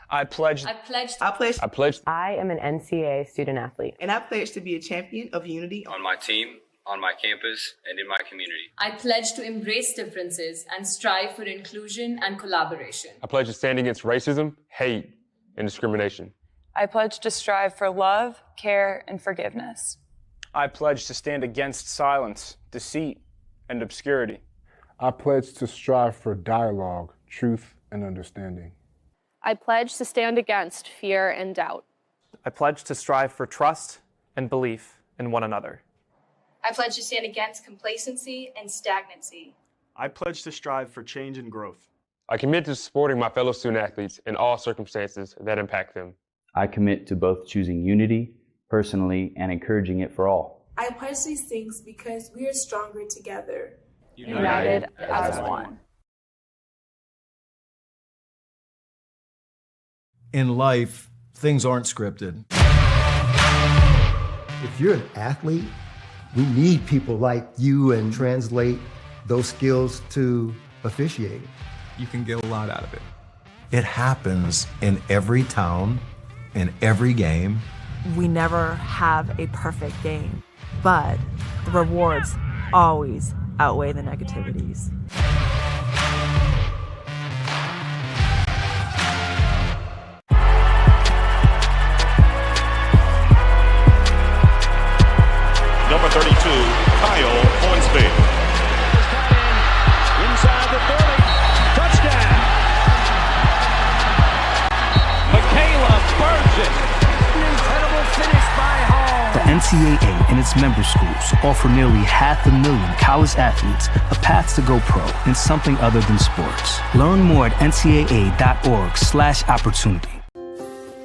I pledge. I pledged. I pledge. I pledge. I am an NCAA student athlete. And I pledge to be a champion of unity on my team, on my campus, and in my community. I pledge to embrace differences and strive for inclusion and collaboration. I pledge to stand against racism, hate, and discrimination. I pledge to strive for love, care, and forgiveness. I pledge to stand against silence, deceit, and obscurity. I pledge to strive for dialogue, truth, and understanding. I pledge to stand against fear and doubt. I pledge to strive for trust and belief in one another. I pledge to stand against complacency and stagnancy. I pledge to strive for change and growth. I commit to supporting my fellow student athletes in all circumstances that impact them. I commit to both choosing unity personally and encouraging it for all. I pledge these things because we are stronger together. United as one. In life, things aren't scripted. If you're an athlete, we need people like you and translate those skills to officiating. You can get a lot out of it. It happens in every town, in every game. We never have a perfect game, but the rewards always outweigh the negativities. Number 32, Kyle Hornsby. Inside the 30, touchdown. Michaela Spurgeon. An incredible finish by Hall. The NCAA and its member schools offer nearly 500,000 college athletes a path to go pro in something other than sports. Learn more at ncaa.org/opportunity.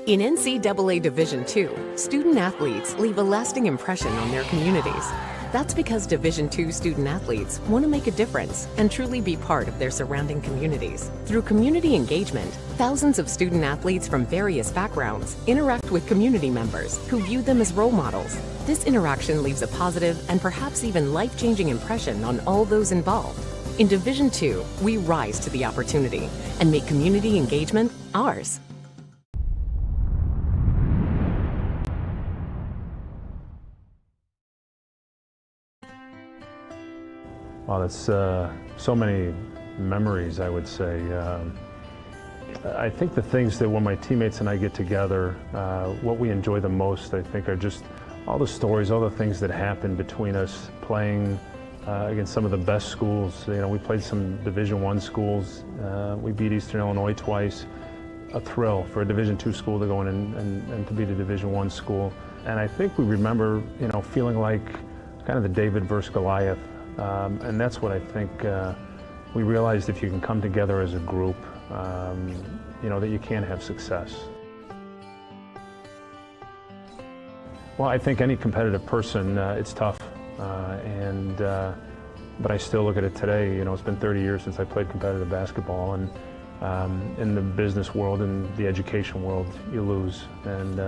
In NCAA Division II, student athletes leave a lasting impression on their communities. That's because Division II student athletes want to make a difference and truly be part of their surrounding communities. Through community engagement, thousands of student athletes from various backgrounds interact with community members who view them as role models. This interaction leaves a positive and perhaps even life-changing impression on all those involved. In Division II, we rise to the opportunity and make community engagement ours. Wow, that's so many memories, I would say. I think the things that when my teammates and I get together, what we enjoy the most, I think, are just all the stories, all the things that happen between us playing against some of the best schools. You know, we played some Division I schools. We beat Eastern Illinois twice. A thrill for a Division II school to go in and to beat a Division I school. And I think we remember, you know, feeling like kind of the David versus Goliath. And that's what I think we realized, if you can come together as a group, you know, that you can have success. Well, I think any competitive person, it's tough. But I still look at it today, you know, it's been 30 years since I played competitive basketball, and in the business world and the education world, you lose, and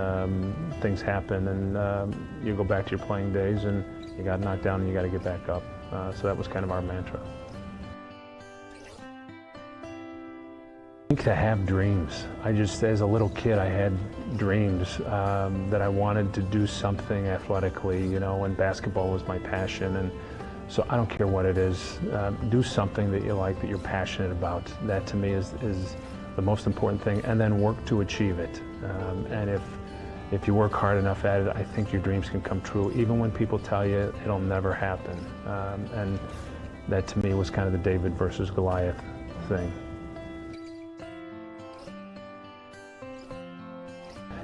things happen, and you go back to your playing days, and you got knocked down and you got to get back up. So that was kind of our mantra. I think to have dreams. As a little kid, I had dreams that I wanted to do something athletically, you know, and basketball was my passion. And so I don't care what it is, do something that you like, that you're passionate about. That to me is the most important thing, and then work to achieve it. And if you work hard enough at it, I think your dreams can come true, even when people tell you it'll never happen. And that to me was kind of the David versus Goliath thing.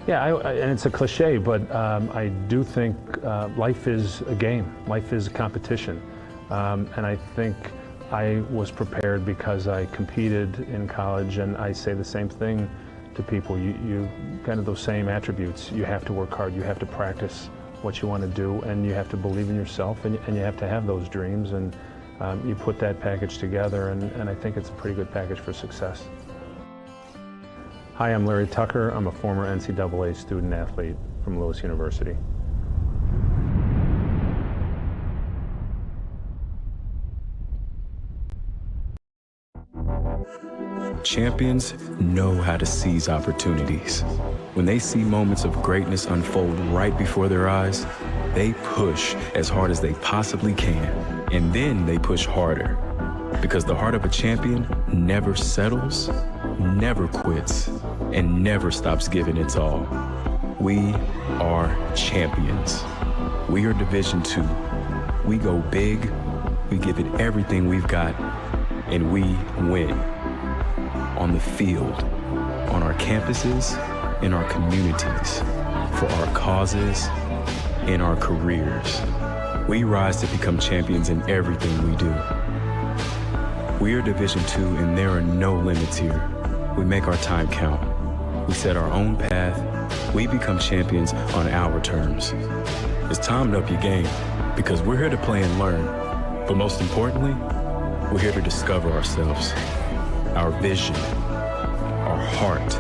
Yeah, and it's a cliche, but I do think life is a game. Life is a competition. And I think I was prepared because I competed in college, and I say the same thing to people. You kind of those same attributes. You have to work hard, you have to practice what you want to do, and you have to believe in yourself, and you have to have those dreams, and you put that package together, and I think it's a pretty good package for success. Hi, I'm Larry Tucker. I'm a former NCAA student athlete from Lewis University. Champions know how to seize opportunities. When they see moments of greatness unfold right before their eyes, they push as hard as they possibly can, and then they push harder. Because the heart of a champion never settles, never quits, and never stops giving its all. We are champions. We are Division II. We go big, we give it everything we've got, and we win. On the field, on our campuses, in our communities, for our causes, in our careers. We rise to become champions in everything we do. We are Division II, and there are no limits here. We make our time count. We set our own path. We become champions on our terms. It's time to up your game, because we're here to play and learn. But most importantly, we're here to discover ourselves, our vision, our heart,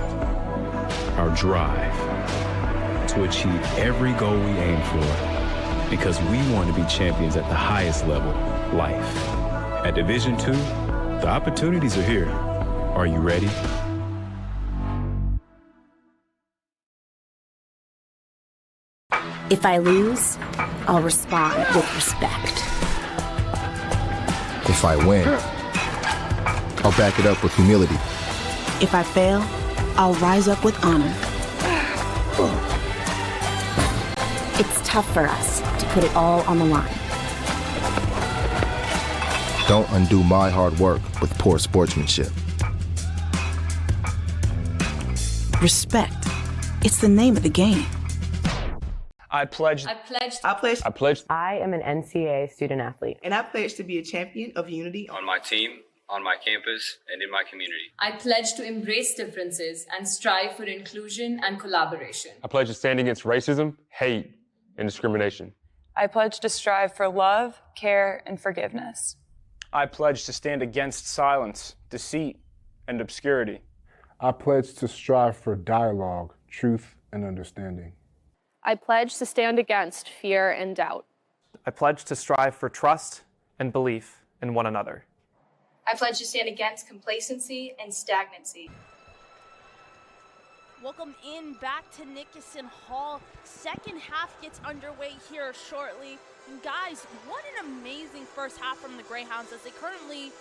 our drive, to achieve every goal we aim for, because we want to be champions at the highest level, life. At Division II, the opportunities are here. Are you ready? If I lose, I'll respond with respect. If I win, I'll back it up with humility. If I fail, I'll rise up with honor. It's tough for us to put it all on the line. Don't undo my hard work with poor sportsmanship. Respect. It's the name of the game. I pledge. I am an NCAA student athlete. And I pledge to be a champion of unity on my team, on my campus, and in my community. I pledge to embrace differences and strive for inclusion and collaboration. I pledge to stand against racism, hate, and discrimination. I pledge to strive for love, care, and forgiveness. I pledge to stand against silence, deceit, and obscurity. I pledge to strive for dialogue, truth, and understanding. I pledge to stand against fear and doubt. I pledge to strive for trust and belief in one another. I pledge to stand against complacency and stagnancy. Welcome in back to Nickerson Hall. Second half gets underway here shortly. And guys, what an amazing first half from the Greyhounds as they currently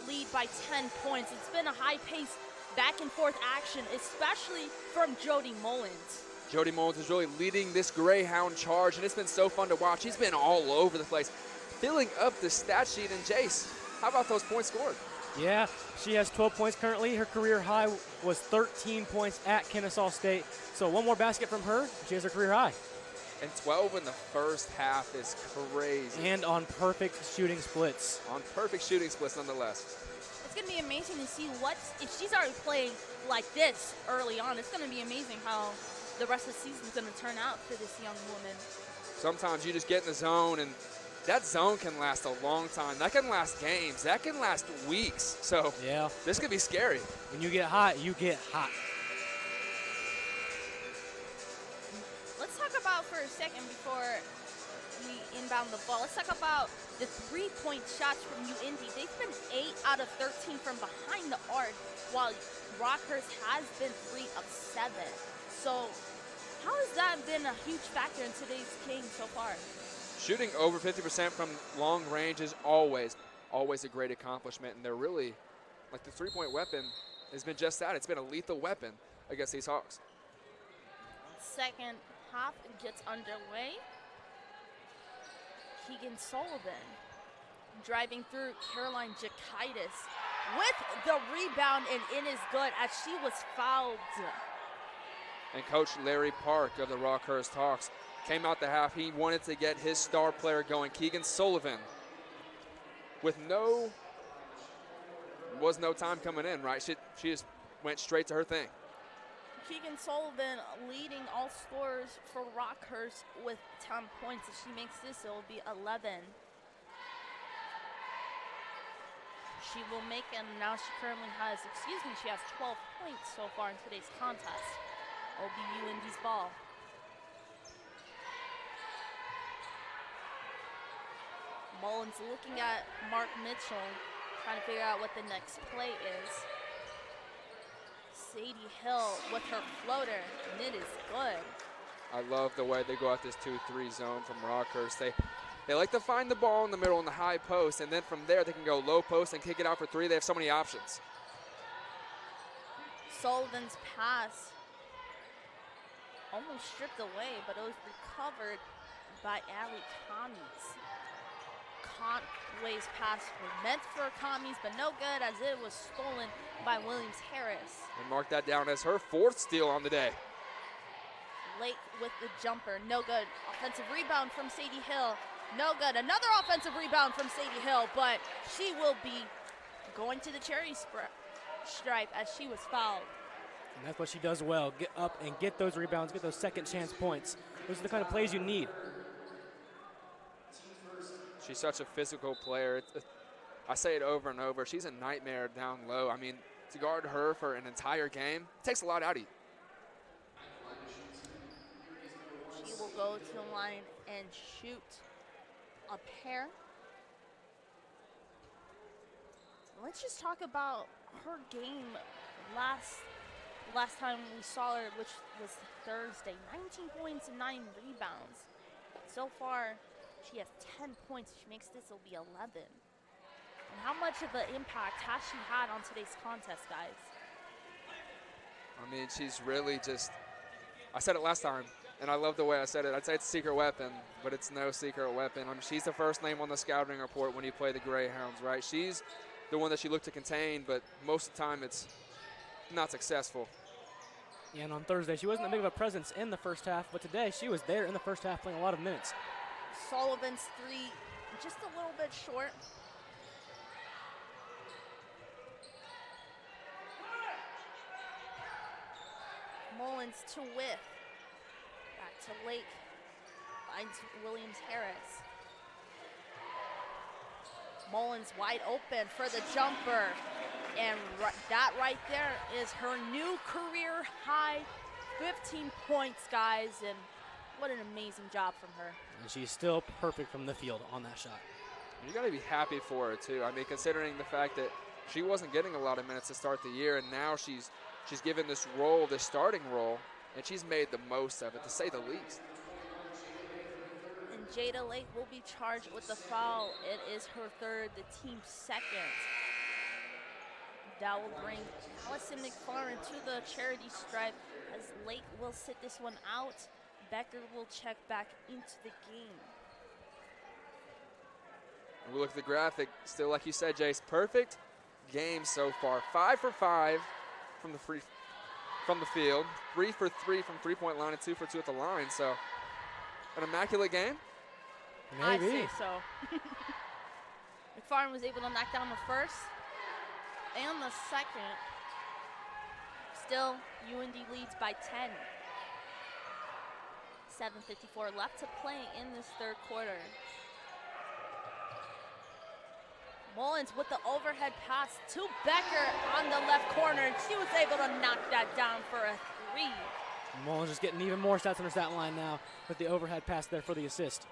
lead by 10 points. It's been a high-paced back and forth action, especially from Jody Mullins. Jody Mullins is really leading this Greyhound charge, and it's been so fun to watch. He's been all over the place, filling up the stat sheet. And Jace, how about those points scored? Yeah, she has 12 points currently. Her career high was 13 points at Kennesaw State. So one more basket from her, she has her career high. And 12 in the first half is crazy. And on perfect shooting splits. On perfect shooting splits, nonetheless. It's going to be amazing to see if she's already playing like this early on. It's going to be amazing how the rest of the season is going to turn out for this young woman. Sometimes you just get in the zone, and that zone can last a long time. That can last games. That can last weeks. So yeah, this could be scary. When you get hot, you get hot. Let's talk about for a second before we inbound the ball. Let's talk about the three-point shots from UINDY. They've been 8 out of 13 from behind the arc, while Rockhurst has been 3 of 7. So how has that been a huge factor in today's game so far? Shooting over 50% from long range is always a great accomplishment. And they're really, like, the three-point weapon has been just that. It's been a lethal weapon against these Hawks. Second half gets underway. Keegan Sullivan driving through Caroline Jakaitis with the rebound, and in is good as she was fouled. And Coach Larry Park of the Rockhurst Hawks came out the half. He wanted to get his star player going. Keegan Sullivan with no time coming in, right? She just went straight to her thing. Keegan Sullivan leading all scorers for Rockhurst with 10 points. If she makes this, it will be 11. She will make, and now she currently has, she has 12 points so far in today's contest. It will be UINDY's ball. Mullins looking at Mark Mitchell, trying to figure out what the next play is. Sadie Hill with her floater, and it is good. I love the way they go out this 2-3 zone from Rockhurst. They like to find the ball in the middle in the high post, and then from there they can go low post and kick it out for three. They have so many options. Sullivan's pass almost stripped away, but it was recovered by Allie Commies. Conway's pass was meant for Commies, but no good as it was stolen by Williams-Harris. And mark that down as her 4th steal on the day. Lake with the jumper, no good. Offensive rebound from Sadie Hill, no good. Another offensive rebound from Sadie Hill, but she will be going to the cherry stripe as she was fouled. And that's what she does well. Get up and get those rebounds, get those second chance points. Those are the kind of plays you need. She's such a physical player. I say it over and over. She's a nightmare down low. I mean, to guard her for an entire game, it takes a lot out of you. She will go to the line and shoot a pair. Let's just talk about her game last time we saw her, which was Thursday. 19 points and 9 rebounds. So far, she has 10 points. If she makes this, it'll be 11. And how much of an impact has she had on today's contest, guys? I mean, she's really just, I said it last time, and I love the way I said it. I'd say it's a secret weapon, but it's no secret weapon. I mean, she's the first name on the scouting report when you play the Greyhounds, right? She's the one that you look to contain, but most of the time it's not successful. Yeah, and on Thursday, she wasn't that big of a presence in the first half, but today she was there in the first half playing a lot of minutes. Sullivan's three, just a little bit short. Mullins to With. Back to Lake. Finds Williams-Harris. Mullins wide open for the jumper. And that right there is her new career high 15 points, guys. And what an amazing job from her. And she's still perfect from the field on that shot. You got to be happy for her, too. I mean, considering the fact that she wasn't getting a lot of minutes to start the year, and now she's given this role, this starting role, and she's made the most of it, to say the least. And Jada Lake will be charged with the foul. It is her third, the team's second. That will bring Allison McFarland to the charity stripe as Lake will sit this one out. Becker will check back into the game. And we look at the graphic, still like you said, Jace, perfect game so far. 5 for 5 from the field, 3 for 3 from three-point line, and 2 for 2 at the line. So an immaculate game. Maybe. I'd say so. McFarland was able to knock down the first and the second. Still, UIND leads by 10. 7:54 left to play in this third quarter. Mullins with the overhead pass to Becker on the left corner, and she was able to knock that down for a three. Mullins just getting even more stats on her stat line now with the overhead pass there for the assist.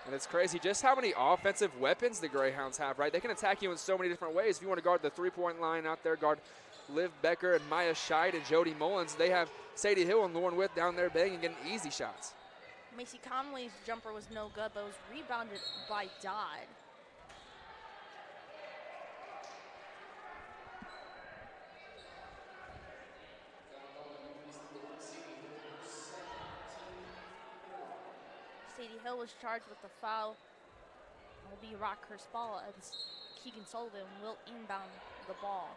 And it's crazy just how many offensive weapons the Greyhounds have, right? They can attack you in so many different ways. If you want to guard the three-point line out there, guard Liv Becker and Maya Scheid and Jody Mullins. They have Sadie Hill and Lauren Witt down there banging, getting easy shots. Macy Conway's jumper was no good, but it was rebounded by Dodd. Sadie Hill was charged with the foul. It will be Rockhurst ball as Keegan Sullivan will inbound the ball.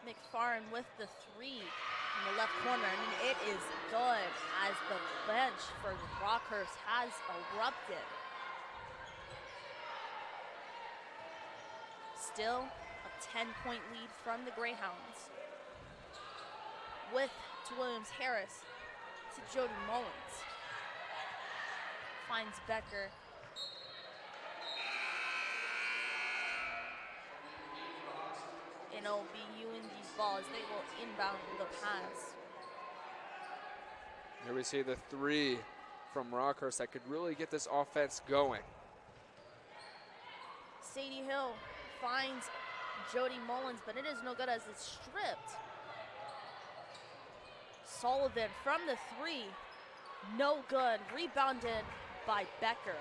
McFarland with the three in the left corner. I mean, it is good as the bench for Rockhurst has erupted. Still a 10-point lead from the Greyhounds. With to Williams-Harris to Jody Mullins. Finds Becker. And it'll be UIND's ball as they will inbound the pass. Here we see the three from Rockhurst that could really get this offense going. Sadie Hill finds Jody Mullins, but it is no good as it's stripped. Sullivan from the 3, no good. Rebounded by Becker.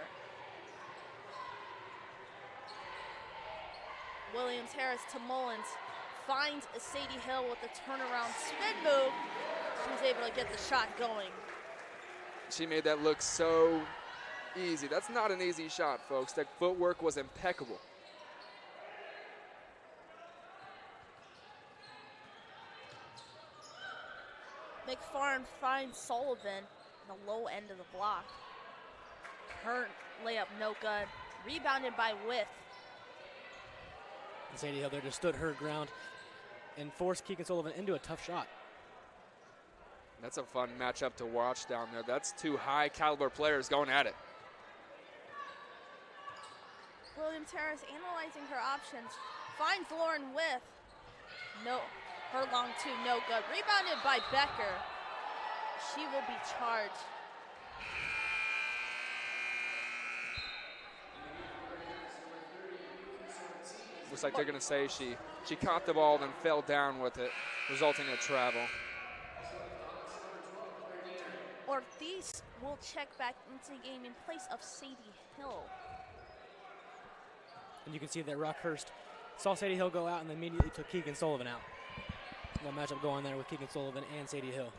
Williams-Harris to Mullins. Finds Sadie Hill with the turnaround spin move. She was able to get the shot going. She made that look so easy. That's not an easy shot, folks. That footwork was impeccable. McFarland finds Sullivan on the low end of the block. Her layup no good. Rebounded by With. And Sadie Hill there just stood her ground and forced Keegan Sullivan into a tough shot. That's a fun matchup to watch down there. That's two high caliber players going at it. Williams-Harris analyzing her options. Finds Lauren With. No, her long 2, no good. Rebounded by Becker. She will be charged. Looks like they're going to say she caught the ball, then fell down with it, resulting in a travel. Ortiz will check back into the game in place of Sadie Hill. And you can see that Rockhurst saw Sadie Hill go out and then immediately took Keegan Sullivan out. That matchup going there with Keegan Sullivan and Sadie Hill.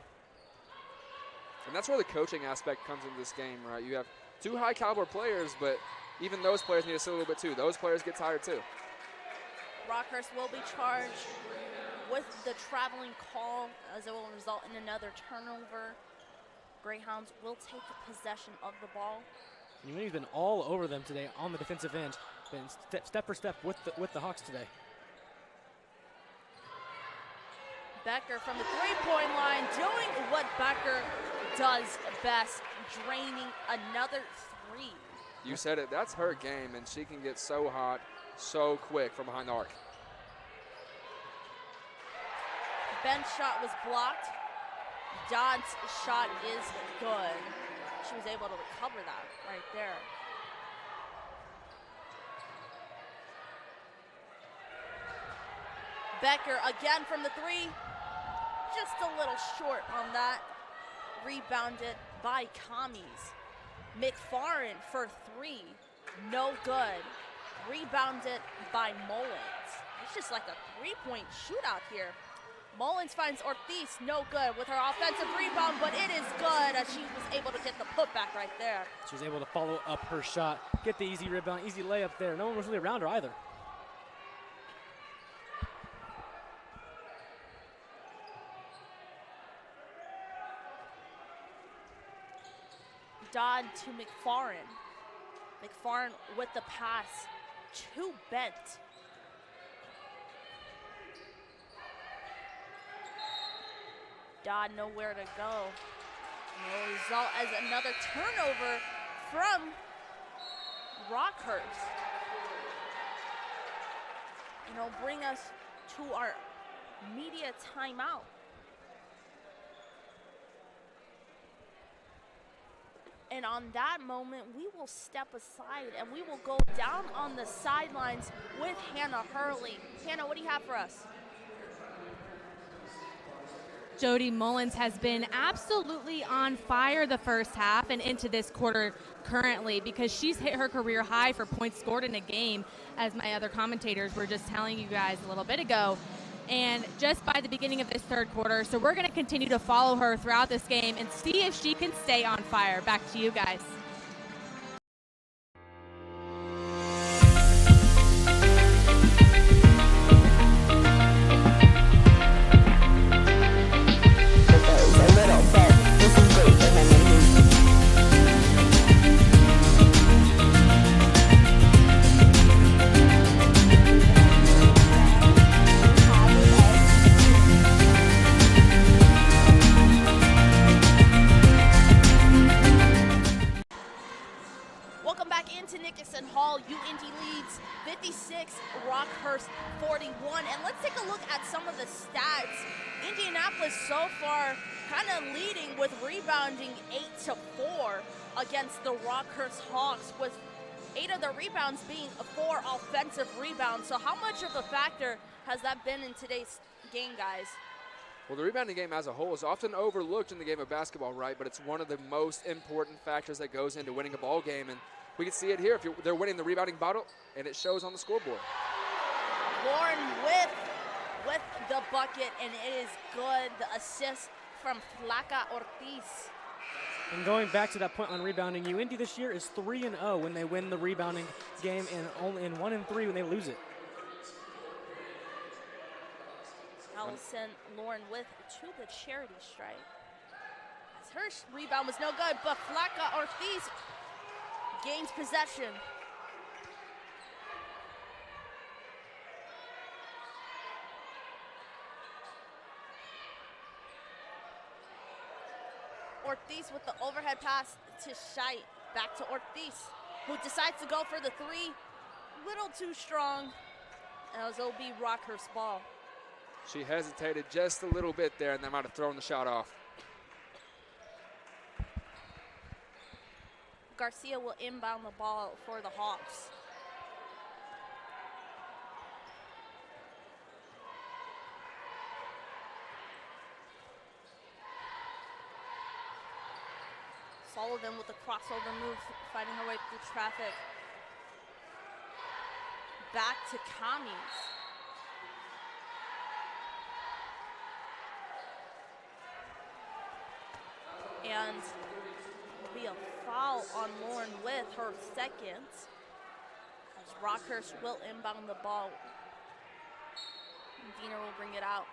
And that's where the coaching aspect comes into this game, right? You have two high caliber players, but even those players need to sit a little bit too. Those players get tired too. Rockhurst will be charged with the traveling call as it will result in another turnover. Greyhounds will take possession of the ball. And UINDY's been all over them today on the defensive end. Been step for step with the Hawks today. Becker from the 3-point line doing what Becker does best, draining another 3. You said it, that's her game, and she can get so hot so quick from behind the arc. Ben's shot was blocked. Dodd's shot is good. She was able to recover that right there. Becker again from the 3. Just a little short on that. Rebounded by Commies. McFarland for 3. No good. Rebounded by Mullins. It's just like a 3-point shootout here. Mullins finds Ortiz, no good with her offensive rebound, but it is good as she was able to get the putback right there. She was able to follow up her shot, get the easy rebound, easy layup there. No one was really around her either. Dodd to McFarland. McFarland with the pass to Bent. Dodd nowhere to go. And the result as another turnover from Rockhurst. And it'll bring us to our media timeout. And on that moment, we will step aside and we will go down on the sidelines with Hannah Hurley. Hannah, what do you have for us? Jody Mullins has been absolutely on fire the first half and into this quarter currently, because she's hit her career high for points scored in a game, as my other commentators were just telling you guys a little bit ago. And just by the beginning of this third quarter. So we're going to continue to follow her throughout this game and see if she can stay on fire. Back to you guys. UINDY leads 56, Rockhurst 41. And let's take a look at some of the stats. Indianapolis so far kind of leading with rebounding 8-4 against the Rockhurst Hawks, with 8 of the rebounds being 4 offensive rebounds. So how much of a factor has that been in today's game, guys? Well, the rebounding game as a whole is often overlooked in the game of basketball, right? But it's one of the most important factors that goes into winning a ball game. And we can see it here. If they're winning the rebounding battle, and it shows on the scoreboard. Lauren with the bucket, and it is good. The assist from Flaca Ortiz. And going back to that point on rebounding, UINDY this year is 3-0 when they win the rebounding game, and only in 1-3 when they lose it. Allison Lauren with to the charity stripe. As her rebound was no good, but Flaca Ortiz gains possession. Ortiz with the overhead pass to Scheidt. Back to Ortiz, who decides to go for the 3. Little too strong. And it was OB Rockhurst ball. She hesitated just a little bit there, and they might have thrown the shot off. Garcia will inbound the ball for the Hawks. Sullivan with the crossover move, fighting her way through traffic. Back to Commies. And will be a foul on Lauren with her second, as Rockhurst will inbound the ball. Diener will bring it out.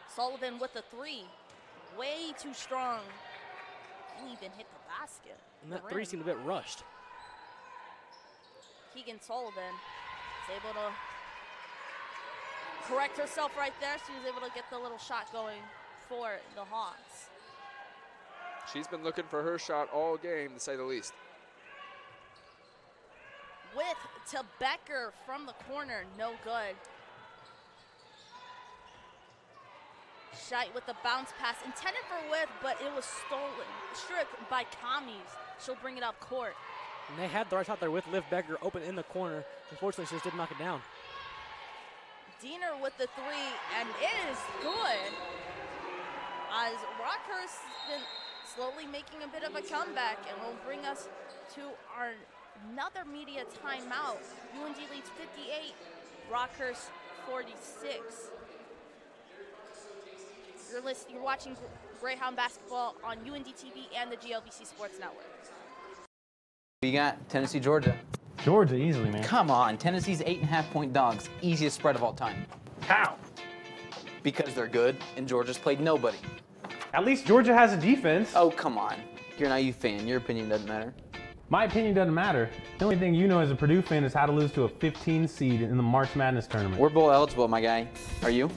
Sullivan with the 3, way too strong. Didn't even hit the basket. And that 3 seemed a bit rushed. Keegan Sullivan is able to correct herself right there. She was able to get the little shot going for the Hawks. She's been looking for her shot all game, to say the least. With to Becker from the corner, no good. Scheidt with the bounce pass, intended for width, but it was stolen, stripped by Commies. She'll bring it up court. And they had the right shot there with Liv Becker open in the corner. Unfortunately, she just didn't knock it down. Diener with the 3, and it is good. As Rockhurst has been slowly making a bit of a comeback, and will bring us to our another media timeout. UINDY leads 58, Rockhurst 46. You're watching Greyhound basketball on UINDY TV and the GLVC Sports Network. We got Tennessee, Georgia. Georgia, easily, man. Come on, Tennessee's 8.5-point dogs. Easiest spread of all time. How? Because they're good, and Georgia's played nobody. At least Georgia has a defense. Oh, come on. You're an IU fan. Your opinion doesn't matter. My opinion doesn't matter. The only thing you know as a Purdue fan is how to lose to a 15 seed in the March Madness tournament. We're bowl eligible, my guy. Are you?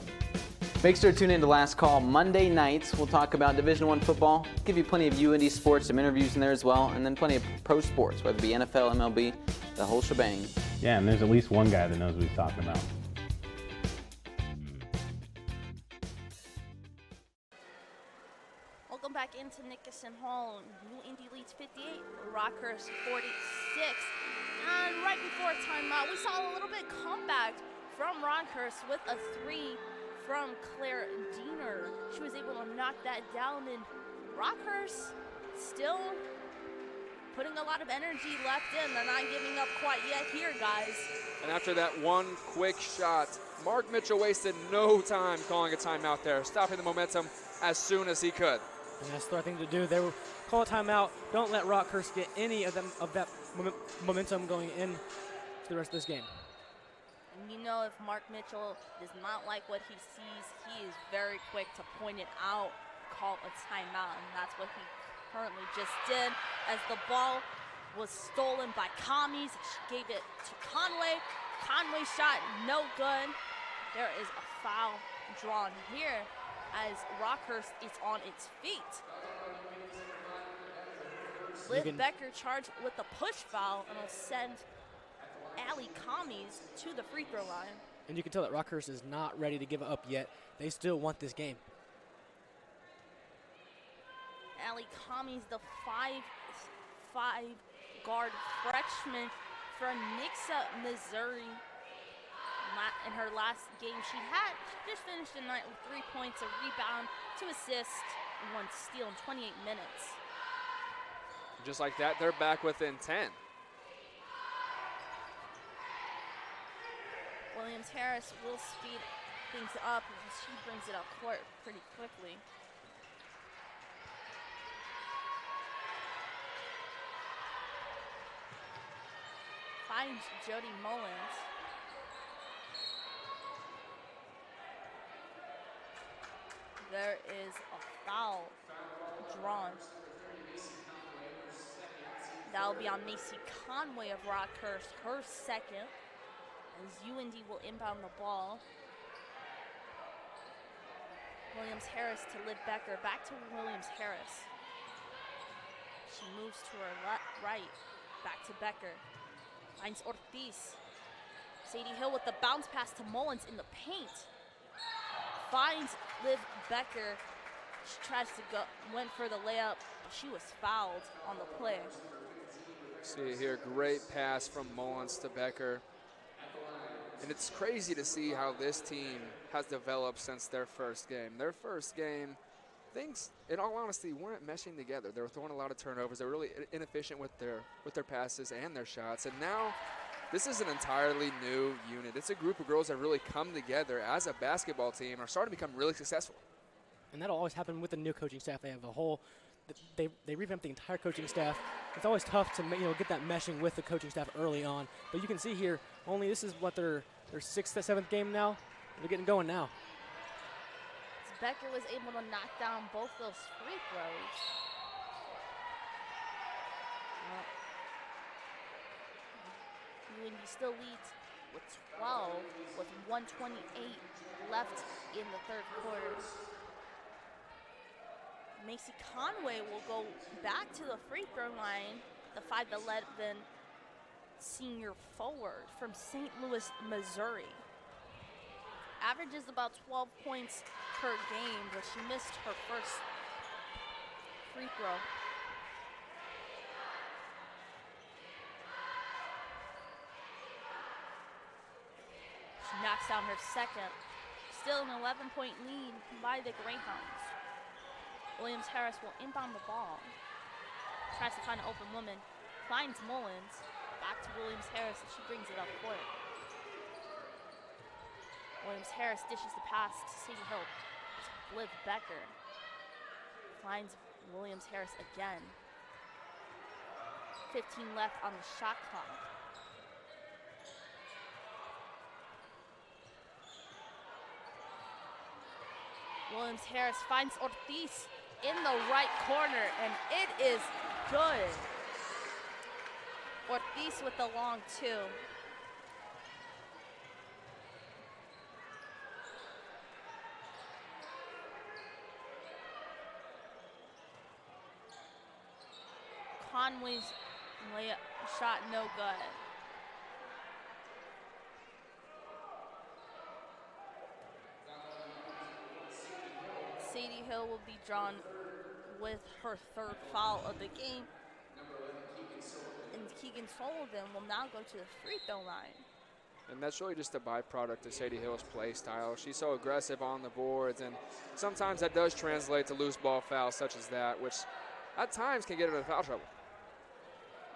Make sure to tune in to Last Call Monday nights. We'll talk about Division I football, give you plenty of UINDY sports, some interviews in there as well, and then plenty of pro sports, whether it be NFL, MLB, the whole shebang. Yeah, and there's at least one guy that knows what he's talking about. Welcome back into Nickerson Hall. UINDY leads 58, Rockhurst 46. And right before timeout, we saw a little bit comeback from Rockhurst with a 3 from Claire Diener. She was able to knock that down, and Rockhurst still putting a lot of energy left in. They're not giving up quite yet here, guys. And after that one quick shot, Mark Mitchell wasted no time calling a timeout there, stopping the momentum as soon as he could. And that's the right thing to do. They will call a timeout. Don't let Rockhurst get any of that momentum going in to the rest of this game. And you know, if Mark Mitchell does not like what he sees, he is very quick to point it out, call a timeout, and that's what he currently just did. As the ball was stolen by Commies, she gave it to Conway. Conway shot, no good. There is a foul drawn here as Rockhurst is on its feet. Liv Becker charged with the push foul, and will send Allie Commies to the free throw line. And you can tell that Rockhurst is not ready to give up yet. They still want this game. Allie Commies, the 5'5" guard freshman for Nixa, Missouri. In her last game she just finished the night with 3 points, a rebound, 2 assists, and 1 steal in 28 minutes. Just like that, they're back within 10. Williams-Harris will speed things up, and she brings it up court pretty quickly. Finds Jody Mullins. There is a foul drawn. That'll be on Macy Conway of Rockhurst, her second, as UINDY will inbound the ball. Williams-Harris to Liv Becker, back to Williams-Harris. She moves to her right, back to Becker. Finds Ortiz. Sadie Hill with the bounce pass to Mullins in the paint. Finds Liv Becker. She tries to went for the layup, but she was fouled on the play. See here, great pass from Mullins to Becker. And it's crazy to see how this team has developed since their first game. Their first game, things, in all honesty, weren't meshing together. They were throwing a lot of turnovers. They were really inefficient with their passes and their shots. And now, this is an entirely new unit. It's a group of girls that really come together as a basketball team and are starting to become really successful. And that'll always happen with the new coaching staff. They have a whole, they revamped the entire coaching staff. It's always tough to get that meshing with the coaching staff early on. But you can see here, only this is what their 6th or 7th game now. They're getting going now. Becker was able to knock down both those free throws. UINDY still leads with 12 with 1:28 left in the third quarter. Macy Conway will go back to the free throw line, the 5'11" senior forward from St. Louis, Missouri. Averages about 12 points per game, but she missed her first free throw. She knocks down her second. Still an 11-point lead by the Greyhounds. Williams-Harris will inbound the ball. Tries to find an open woman. Finds Mullins. Back to Williams-Harris, and she brings it up court. Williams-Harris dishes the pass to Sadie Hill. To Liv Becker. Finds Williams-Harris again. 15 left on the shot clock. Williams-Harris finds Ortiz in the right corner, and it is good. Ortiz with the long two. Conway's layup shot no good. Sadie Hill will be drawn with her third foul of the game. And Keegan Sullivan will now go to the free throw line. And that's really just a byproduct of Sadie Hill's play style. She's so aggressive on the boards, and sometimes that does translate to loose ball fouls such as that, which at times can get her into foul trouble.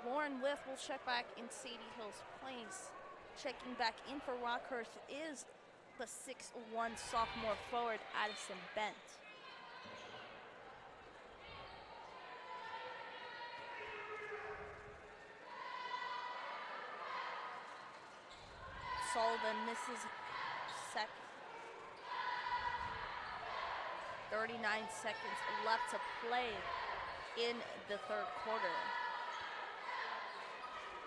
Lauren With will check back in Sadie Hill's place. Checking back in for Rockhurst is the 6'1" sophomore forward, Addison Bent. Sullivan misses second. 39 seconds left to play in the third quarter.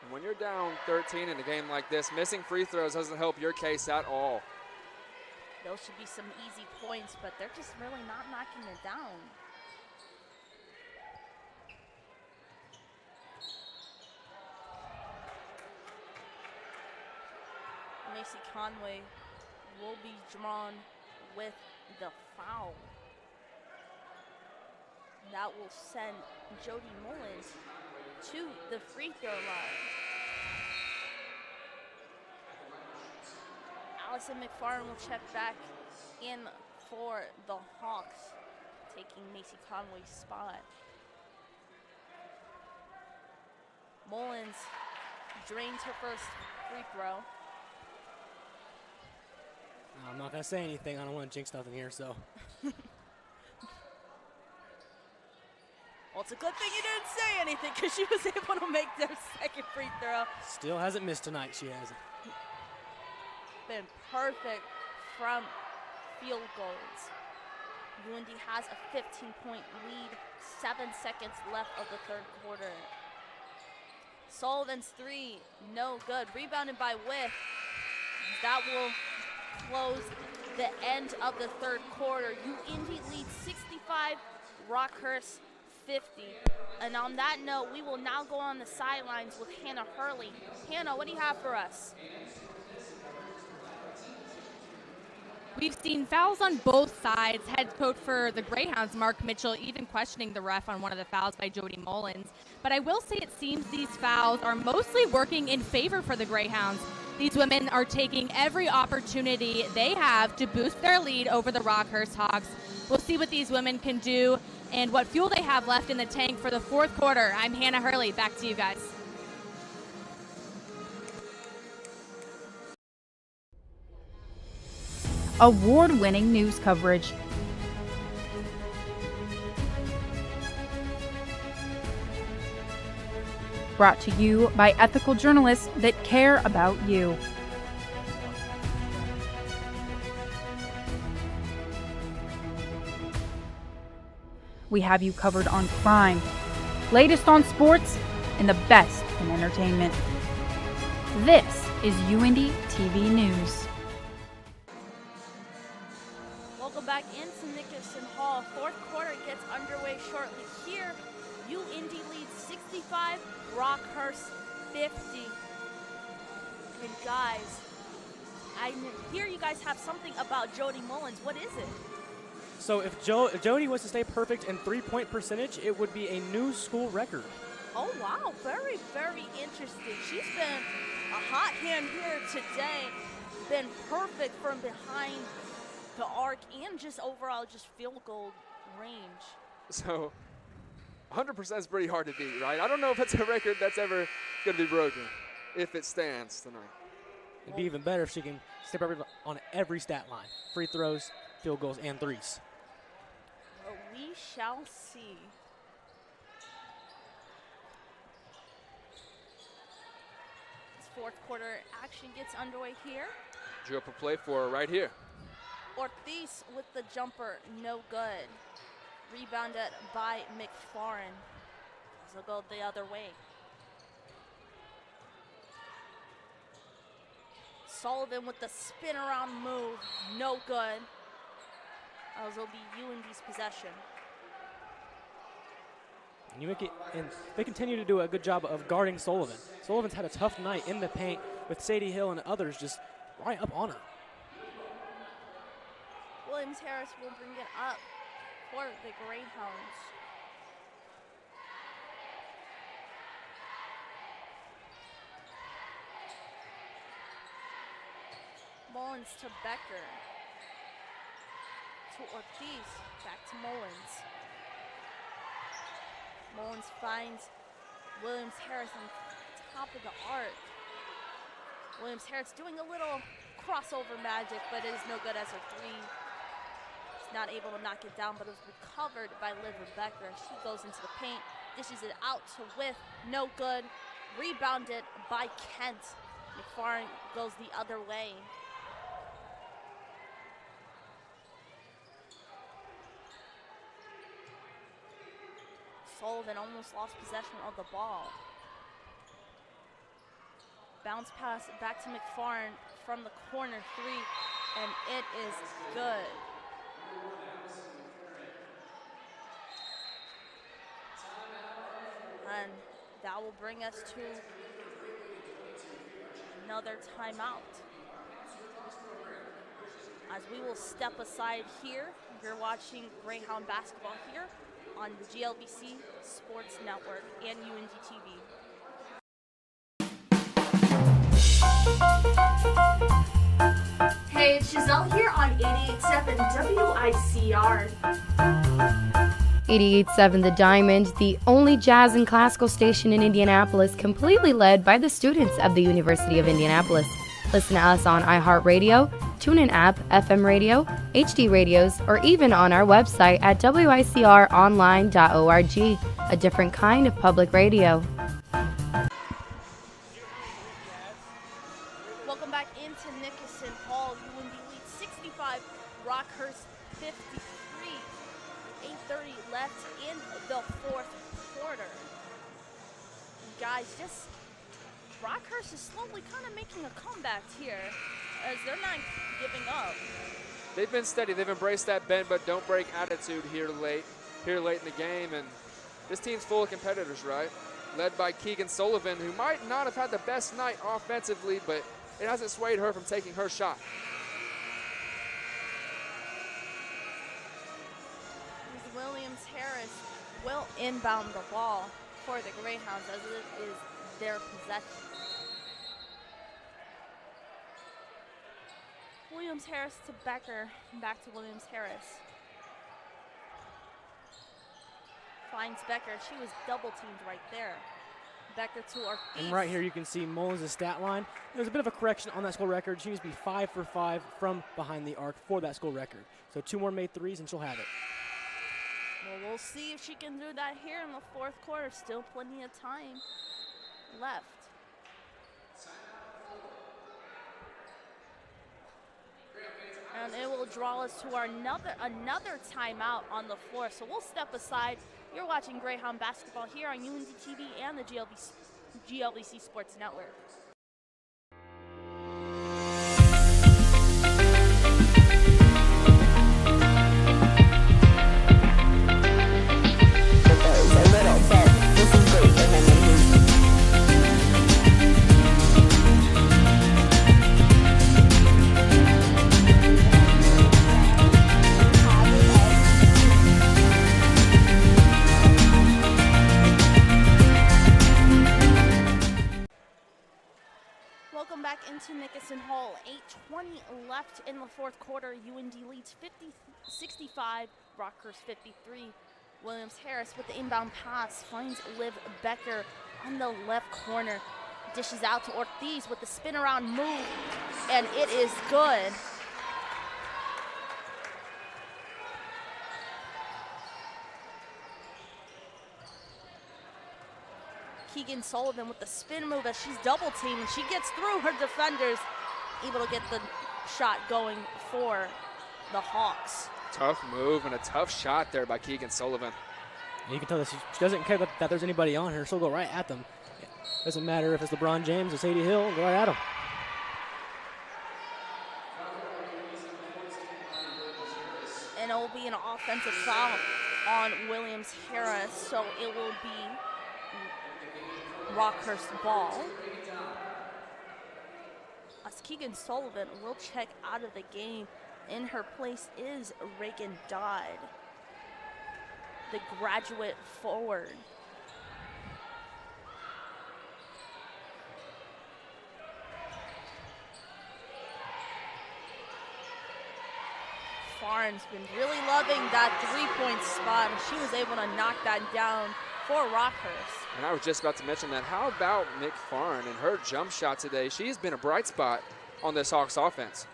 And when you're down 13 in a game like this, missing free throws doesn't help your case at all. Those should be some easy points, but they're just really not knocking it down. Macy Conway will be drawn with the foul. That will send Jody Mullins to the free throw line. Harrison McFarland will check back in for the Hawks, taking Macy Conway's spot. Mullins drains her first free throw. I'm not going to say anything. I don't want to jinx nothing here, so. Well, it's a good thing you didn't say anything because she was able to make their second free throw. Still hasn't missed tonight. She hasn't. Been perfect from field goals. UINDY has a 15-point lead, 7 seconds left of the third quarter. Sullivan's three, no good. Rebounded by With. That will close the end of the third quarter. UINDY leads 65, Rockhurst 50. And on that note, we will now go on the sidelines with Hannah Hurley. Hannah, what do you have for us? We've seen fouls on both sides. Head coach for the Greyhounds, Mark Mitchell, even questioning the ref on one of the fouls by Jody Mullins. But I will say it seems these fouls are mostly working in favor for the Greyhounds. These women are taking every opportunity they have to boost their lead over the Rockhurst Hawks. We'll see what these women can do and what fuel they have left in the tank for the fourth quarter. I'm Hannah Hurley. Back to you guys. Award-winning news coverage. Brought to you by ethical journalists that care about you. We have you covered on crime, latest on sports, and the best in entertainment. This is UINDY TV News. Welcome back into Nickerson Hall. Fourth quarter gets underway shortly here. UINDY leads 65, Rockhurst 50. And guys, I hear you guys have something about Jody Mullins. What is it? So if Jody was to stay perfect in three-point percentage, it would be a new school record. Oh, wow. Very, very interesting. She's been a hot hand here today. Been perfect from behind the arc and just overall just field goal range. So 100% is pretty hard to beat, right? I don't know if it's a record that's ever going to be broken if it stands tonight. It'd be even better if she can stay perfect on every stat line. Free throws, field goals, and threes. Well, we shall see. This fourth quarter action gets underway here. Drew up a play for her right here. Ortiz with the jumper, no good. Rebounded by McFarland. So go the other way. Sullivan with the spin around move, no good. As will be UINDY's possession. And they continue to do a good job of guarding Sullivan. Sullivan's had a tough night in the paint with Sadie Hill and others just right up on her. Williams-Harris will bring it up for the Greyhounds. Mullins to Becker. To Ortiz. Back to Mullins. Mullins finds Williams-Harris on top of the arc. Williams-Harris doing a little crossover magic, but it is no good as her three. She's not able to knock it down, but it was recovered by Liv Becker. She goes into the paint, dishes it out to With, no good. Rebounded by Kent. McFarland goes the other way. Sullivan almost lost possession of the ball. Bounce pass back to McFarland from the corner three, and it is good. And that will bring us to another timeout. As we will step aside here, you're watching Greyhound basketball here on the GLBC Sports Network and UINDY TV. Hey, it's Giselle here on 88.7 WICR. 88.7 The Diamond, the only jazz and classical station in Indianapolis, completely led by the students of the University of Indianapolis. Listen to us on iHeartRadio, TuneIn app, FM radio, HD radios, or even on our website at wicronline.org, a different kind of public radio. Welcome back into Nickerson Hall. UIND leads 65, Rockhurst 53. 8:30 left in the fourth quarter. Guys, just Rockhurst is slowly kind of making a comeback here as they're not giving up. They've been steady. They've embraced that bend but don't break attitude here late in the game. And this team's full of competitors, right? Led by Keegan Sullivan, who might not have had the best night offensively, but it hasn't swayed her from taking her shot. Williams Harris will inbound the ball for the Greyhounds as it is their possession. Williams Harris to Becker, back to Williams Harris. Finds Becker, she was double teamed right there. Becker to Ortiz. And right here you can see Mullins' stat line. There's a bit of a correction on that school record. She needs to be 5 for 5 from behind the arc for that school record. So 2 more made threes and she'll have it. Well, we'll see if she can do that here in the fourth quarter. Still plenty of time left. And it will draw us to our another timeout on the floor. So we'll step aside. You're watching Greyhound basketball here on UINDY TV and the GLVC Sports Network. Welcome back into Nickerson Hall. 8:20 left in the fourth quarter. UIND leads 65, Rockhurst 53. Williams Harris with the inbound pass finds Liv Becker on the left corner. Dishes out to Ortiz with the spin around move, and it is good. Keegan Sullivan with the spin move as she's double teamed, and she gets through her defenders, able to get the shot going for the Hawks. Tough move and a tough shot there by Keegan Sullivan. And you can tell that she doesn't care that there's anybody on her. She'll go right at them. Doesn't matter if it's LeBron James or Sadie Hill, go right at them. And it will be an offensive foul on Williams Harris, so it will be Rockhurst ball. As Keegan Sullivan will check out of the game. In her place is Reagan Dodd, the graduate forward. Farn's been really loving that three-point spot, and she was able to knock that down for Rockhurst. And I was just about to mention that. How about Mick Farn and her jump shot today? She's been a bright spot on this Hawks offense.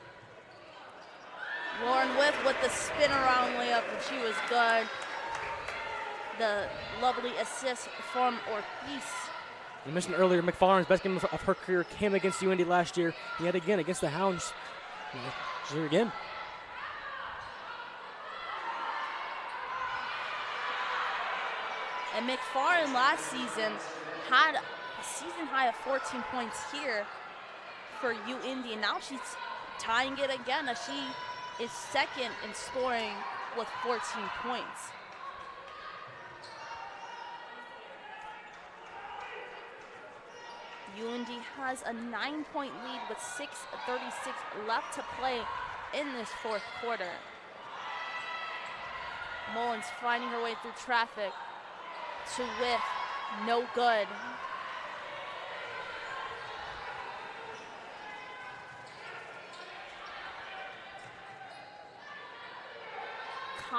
Lauren with the spin around layup, and she was good. The lovely assist from Ortiz. I mentioned earlier, McFarland's best game of her career came against UIND last year. Yet again, against the Hounds. She's here again. And McFarland last season had a season high of 14 points here for UIND, and now she's tying it again as she is second in scoring with 14 points. UIND has a 9-point lead with 6:36 left to play in this fourth quarter. Mullins finding her way through traffic to whiff, no good.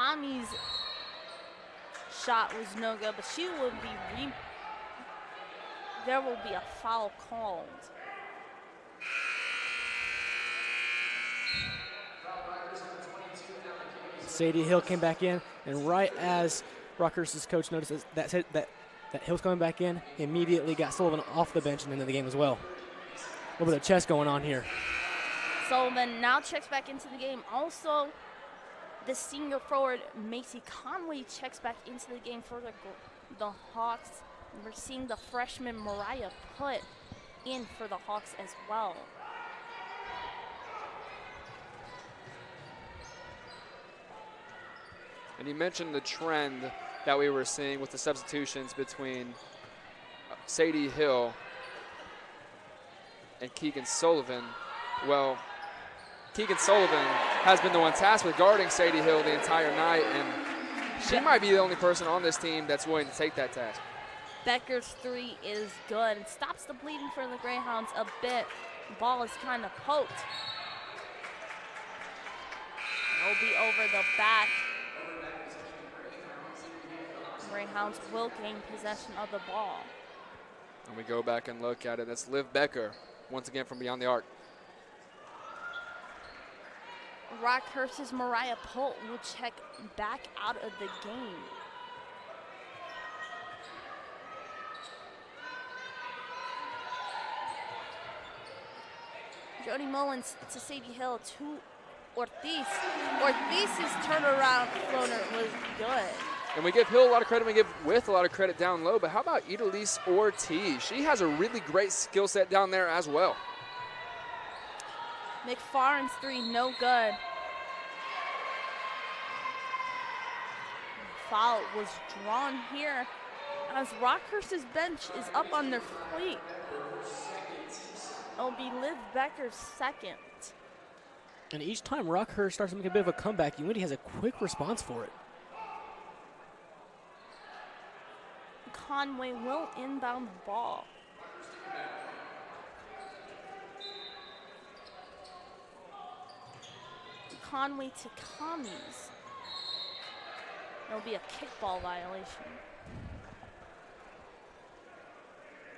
Kami's shot was no good, but she will be there will be a foul called. Sadie Hill came back in, and right as Rockhurst's coach noticed that Hill's coming back in, he immediately got Sullivan off the bench and into the game as well. A little bit of chess going on here. Sullivan now checks back into the game. Also, the senior forward, Macy Conway, checks back into the game for the Hawks. We're seeing the freshman Mariah put in for the Hawks as well. And you mentioned the trend that we were seeing with the substitutions between Sadie Hill and Keegan Sullivan. Well, Keegan Sullivan has been the one tasked with guarding Sadie Hill the entire night, and she might be the only person on this team that's willing to take that task. Becker's three is good. It stops the bleeding for the Greyhounds a bit. Ball is kind of poked. It'll be over the back. Greyhounds will gain possession of the ball. And we go back and look at it. That's Liv Becker once again from beyond the arc. Rockhurst's Mariah Polt will check back out of the game. Jody Mullins to Sadie Hill to Ortiz. Ortiz's turnaround floater was good. And we give Hill a lot of credit, we give With a lot of credit down low, but how about Idalise Ortiz? She has a really great skill set down there as well. McFarland's three, no good. Foul was drawn here as Rockhurst's bench is up on their feet. It'll be Liv Becker's second. And each time Rockhurst starts to make a bit of a comeback, UINDY has a quick response for it. Conway will inbound the ball. Conway to Commies. There'll be a kickball violation.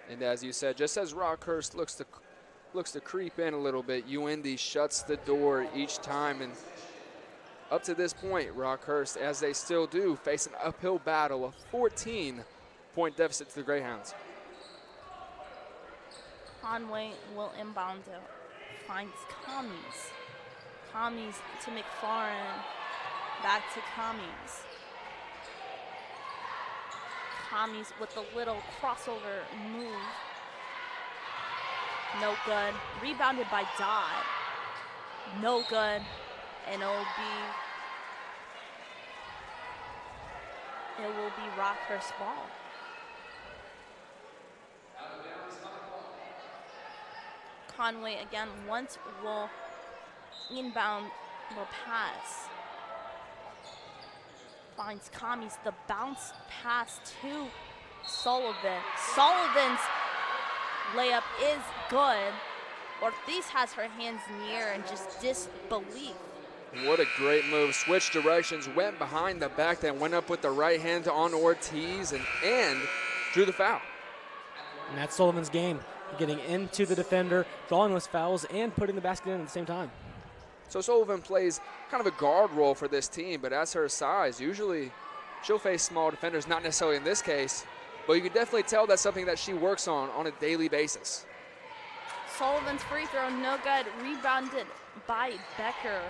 And as you said, just as Rockhurst looks to creep in a little bit, UINDY shuts the door each time. And up to this point, Rockhurst, as they still do, face an uphill battle, a 14-point deficit to the Greyhounds. Conway will inbound it. Finds Commies. Commies to McFarland. Back to Commies. Commies with a little crossover move. No good. Rebounded by Dodd. No good. And it will be Rockhurst ball. Conway again once will inbound the pass. Finds Commies, the bounce pass to Sullivan. Sullivan's layup is good. Ortiz has her hands in the air and just disbelief. What a great move. Switched directions, went behind the back, then went up with the right hand on Ortiz and drew the foul. And that's Sullivan's game, getting into the defender, drawing those fouls, and putting the basket in at the same time. So Sullivan plays kind of a guard role for this team, but as her size, usually she'll face small defenders, not necessarily in this case, but you can definitely tell that's something that she works on a daily basis. Sullivan's free throw, no good, rebounded by Becker.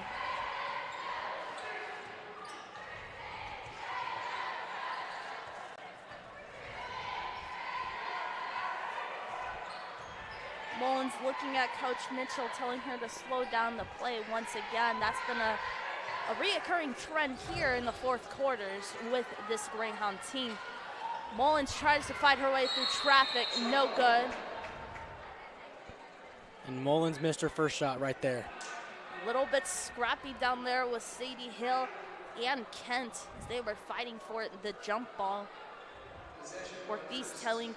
Mullins looking at Coach Mitchell, telling her to slow down the play once again. That's been a reoccurring trend here in the fourth quarters with this Greyhound team. Mullins tries to fight her way through traffic, no good. And Mullins missed her first shot right there. A little bit scrappy down there with Sadie Hill and Kent as they were fighting for it, the jump ball. Ortiz telling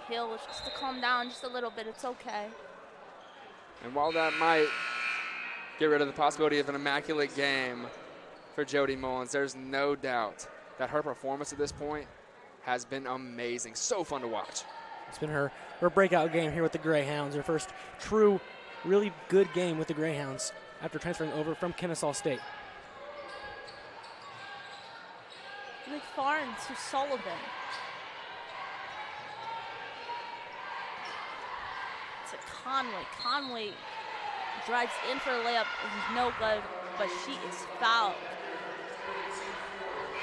Hill just to calm down just a little bit, it's okay. And while that might get rid of the possibility of an immaculate game for Jody Mullins. There's no doubt that her performance at this point has been amazing. So fun to watch. It's been her breakout game here with the Greyhounds, her first true, really good game with the Greyhounds after transferring over from Kennesaw State. McFarland to Sullivan. To Conway. Conway drives in for a layup. No good, but she is fouled.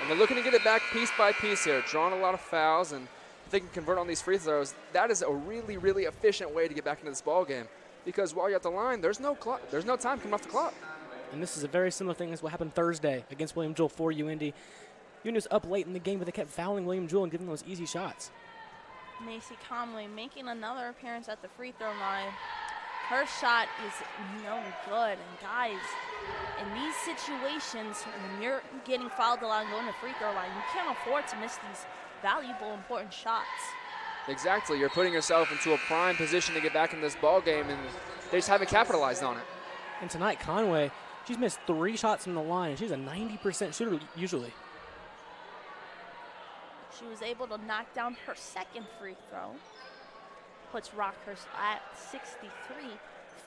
And they're looking to get it back piece by piece here, drawing a lot of fouls, and if they can convert on these free throws, that is a really, really efficient way to get back into this ball game. Because while you're at the line, there's no time coming off the clock. And this is a very similar thing as what happened Thursday against William Jewell for UIndy. UIndy was up late in the game, but they kept fouling William Jewell and giving those easy shots. Macy Conway making another appearance at the free throw line. Her shot is no good. And guys, in these situations, when you're getting fouled a lot and going to free throw line, you can't afford to miss these valuable, important shots. Exactly. You're putting yourself into a prime position to get back in this ball game, and they just haven't capitalized on it. And tonight, Conway, she's missed 3 shots from the line, and she's a 90% shooter usually. She was able to knock down her second free throw. Puts Rockhurst at 63.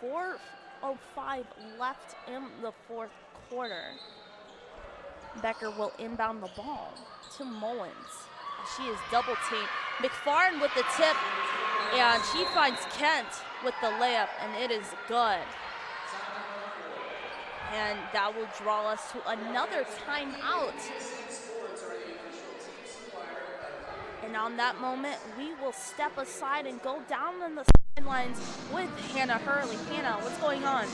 4:05 left in the fourth quarter. Becker will inbound the ball to Mullins. She is double teamed. McFarland with the tip, and she finds Kent with the layup, and it is good. And that will draw us to another timeout. And on that moment, we will step aside and go down on the sidelines with Hannah Hurley. Hannah, what's going on?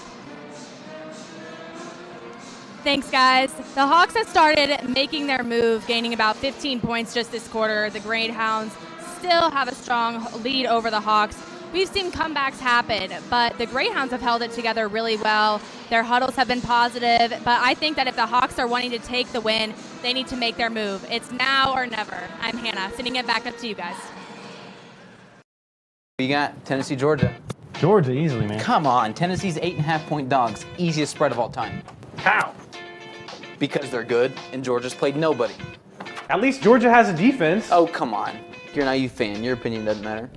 Thanks, guys. The Hawks have started making their move, gaining about 15 points just this quarter. The Greyhounds still have a strong lead over the Hawks. We've seen comebacks happen, but the Greyhounds have held it together really well. Their huddles have been positive, but I think that if the Hawks are wanting to take the win, they need to make their move. It's now or never. I'm Hannah, sending it back up to you guys. You got Tennessee, Georgia. Georgia, easily, man. Come on. Tennessee's 8.5-point dogs. Easiest spread of all time. How? Because they're good, and Georgia's played nobody. At least Georgia has a defense. Oh, come on. You're an IU fan. Your opinion doesn't matter.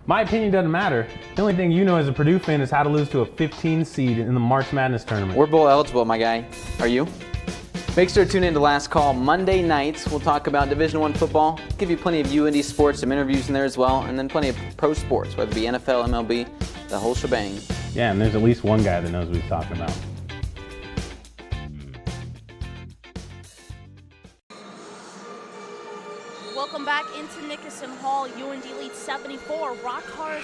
My opinion doesn't matter. The only thing you know as a Purdue fan is how to lose to a 15 seed in the March Madness tournament. We're bowl eligible, my guy. Are you? Make sure to tune in to Last Call Monday nights. We'll talk about Division I football, give you plenty of UIndy sports, some interviews in there as well, and then plenty of pro sports, whether it be NFL, MLB, the whole shebang. Yeah, and there's at least one guy that knows what he's talking about. Welcome back into Nickerson Hall. UIndy leads 74, Rockhurst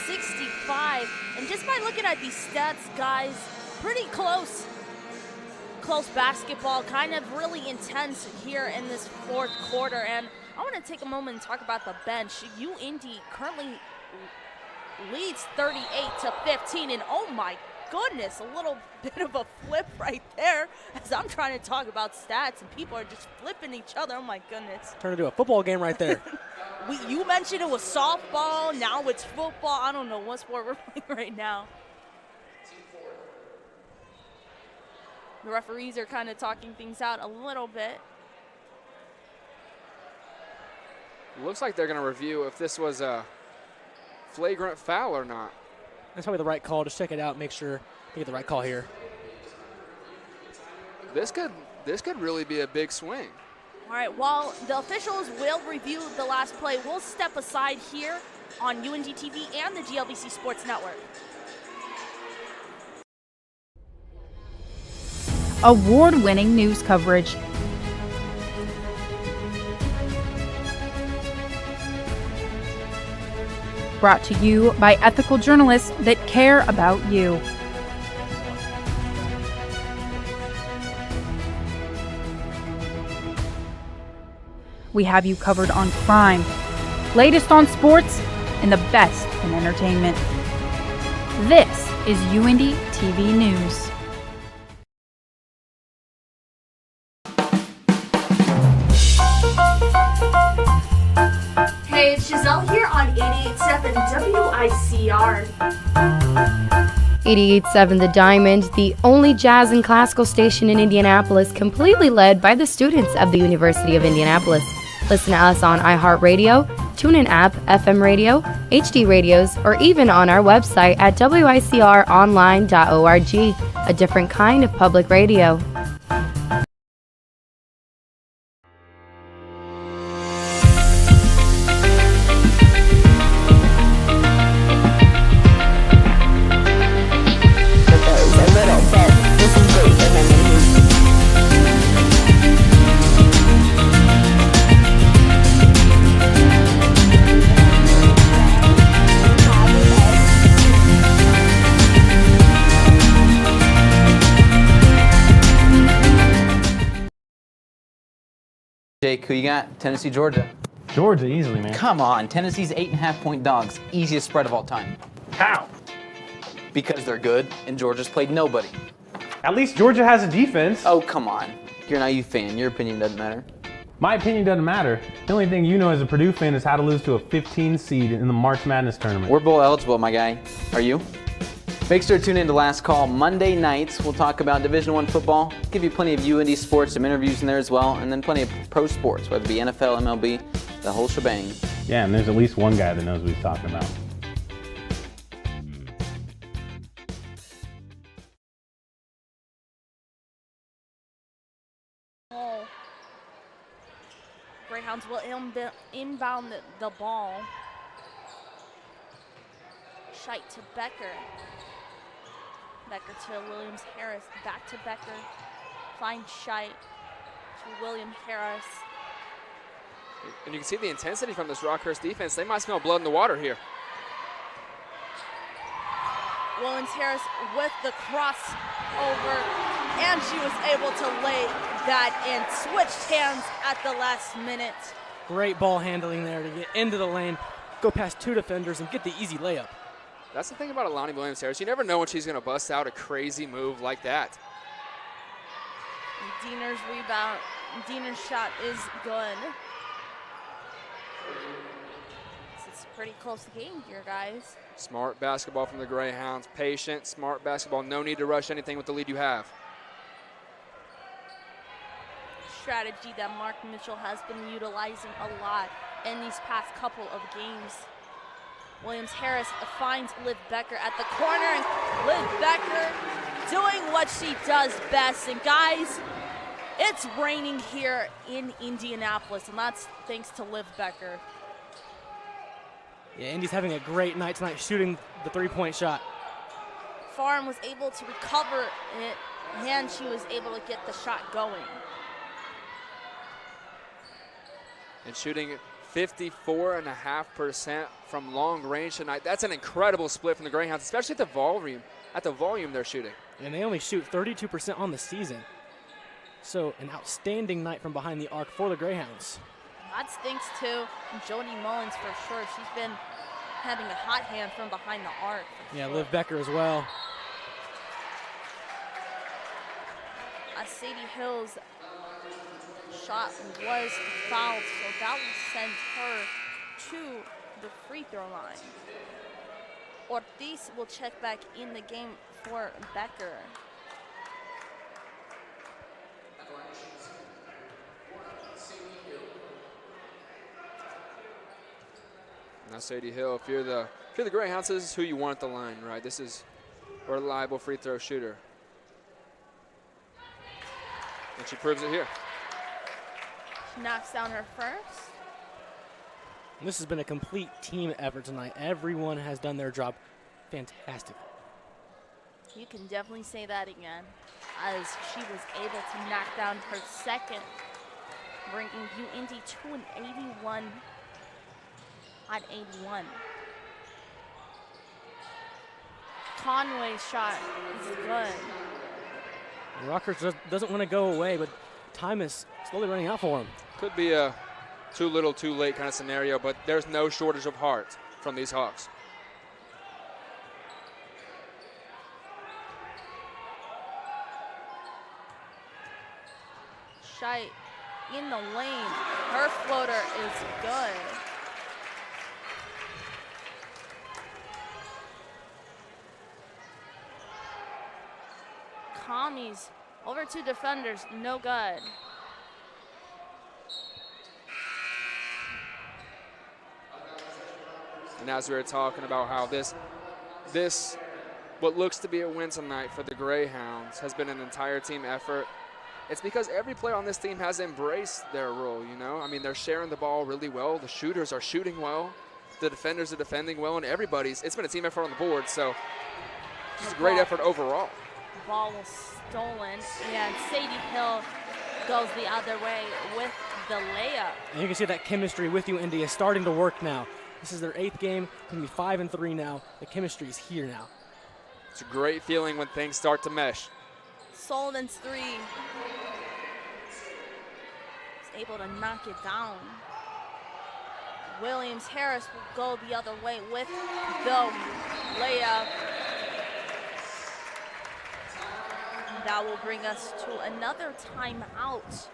65. And just by looking at these stats, guys, pretty close. Close basketball, kind of really intense here in this fourth quarter. And I want to take a moment and talk about the bench. UIndy currently leads 38-15, and oh my goodness, a little bit of a flip right there as I'm trying to talk about stats and people are just flipping each other. Oh my goodness. Turned into a football game right there. You mentioned it was softball, now it's football. I don't know what sport we're playing right now. The referees are kind of talking things out a little bit. Looks like they're going to review if this was a flagrant foul or not. That's probably the right call. Just check it out, make sure they get the right call here. This could really be a big swing. All right, while the officials will review the last play, we'll step aside here on UIndy TV and the GLBC Sports Network. Award-winning news coverage. Brought to you by ethical journalists that care about you. We have you covered on crime, latest on sports, and the best in entertainment. This is UIndy TV News. Hey, it's Giselle here on 88.7 WICR. 88.7 The Diamond, the only jazz and classical station in Indianapolis, completely led by the students of the University of Indianapolis. Listen to us on iHeartRadio, TuneIn app, FM radio, HD radios, or even on our website at wicronline.org, a different kind of public radio. Jake, who you got? Tennessee, Georgia. Georgia, easily, man. Come on. Tennessee's 8.5-point dogs. Easiest spread of all time. How? Because they're good, and Georgia's played nobody. At least Georgia has a defense. Oh, come on. You're an IU fan. Your opinion doesn't matter. My opinion doesn't matter. The only thing you know as a Purdue fan is how to lose to a 15 seed in the March Madness tournament. We're bowl eligible, my guy. Are you? Make sure to tune in to Last Call Monday nights. We'll talk about Division I football, give you plenty of UINDY sports, some interviews in there as well, and then plenty of pro sports, whether it be NFL, MLB, the whole shebang. Yeah, and there's at least one guy that knows what he's talking about. Oh. Greyhounds will inbound the ball. Scheidt to Becker. Becker to Williams Harris. Back to Becker. Finds Scheidt to William Harris. And you can see the intensity from this Rockhurst defense. They might smell blood in the water here. Williams Harris with the crossover, and she was able to lay that in. Switched hands at the last minute. Great ball handling there to get into the lane, go past two defenders, and get the easy layup. That's the thing about Alani Williams-Harris. You never know when she's going to bust out a crazy move like that. Diener's rebound. Diener's shot is good. It's a pretty close game here, guys. Smart basketball from the Greyhounds. Patient, smart basketball. No need to rush anything with the lead you have. Strategy that Mark Mitchell has been utilizing a lot in these past couple of games. Williams Harris finds Liv Becker at the corner, and Liv Becker doing what she does best. And guys, it's raining here in Indianapolis, and that's thanks to Liv Becker. Yeah, Indy's having a great night tonight shooting the three-point shot. Farm was able to recover it, and she was able to get the shot going. And shooting 54.5% from long range tonight. That's an incredible split from the Greyhounds, especially at the volume they're shooting. And they only shoot 32% on the season. So an outstanding night from behind the arc for the Greyhounds. That's thanks to Jody Mullins for sure. She's been having a hot hand from behind the arc. Yeah, Liv Becker as well. Sadie Hill's shot was fouled, so that will send her to the free throw line. Ortiz will check back in the game for Becker. Now Sadie Hill, if you're the Greyhounds, this is who you want at the line, right? This is a reliable free throw shooter. And she proves it here. She knocks down her first. This has been a complete team effort tonight. Everyone has done their job fantastic. You can definitely say that again, as she was able to knock down her second, bringing UINDY to an 81. Conway's shot is good. Rockhurst doesn't want to go away, but time is slowly running out for him. Could be a too little, too late kind of scenario, but there's no shortage of heart from these Hawks. Scheidt in the lane. Her floater is good. Tommies over to defenders, no good. And as we were talking about how this what looks to be a win tonight for the Greyhounds has been an entire team effort. It's because every player on this team has embraced their role, you know? I mean, they're sharing the ball really well. The shooters are shooting well. The defenders are defending well, and it's been a team effort on the board, so it's a great effort overall. The ball was stolen, and Sadie Hill goes the other way with the layup. And you can see that chemistry with UINDY is starting to work now. This is their 8th game. It's going to be 5-3 now. The chemistry is here now. It's a great feeling when things start to mesh. Sullivan's three. Is able to knock it down. Williams Harris will go the other way with the layup. And that will bring us to another timeout.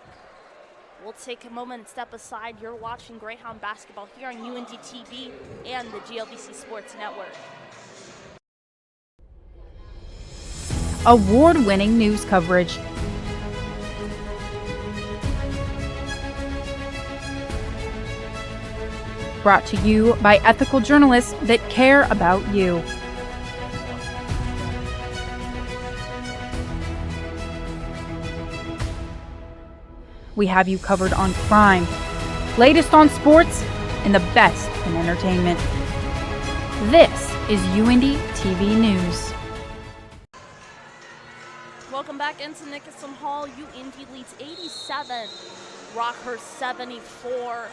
We'll take a moment and step aside. You're watching Greyhound basketball here on UINDY TV and the GLBC Sports Network. Award-winning news coverage. Brought to you by ethical journalists that care about you. We have you covered on crime, latest on sports, and the best in entertainment. This is UINDY TV News. Welcome back into Nicholson Hall. UINDY leads 87, Rockhurst 74.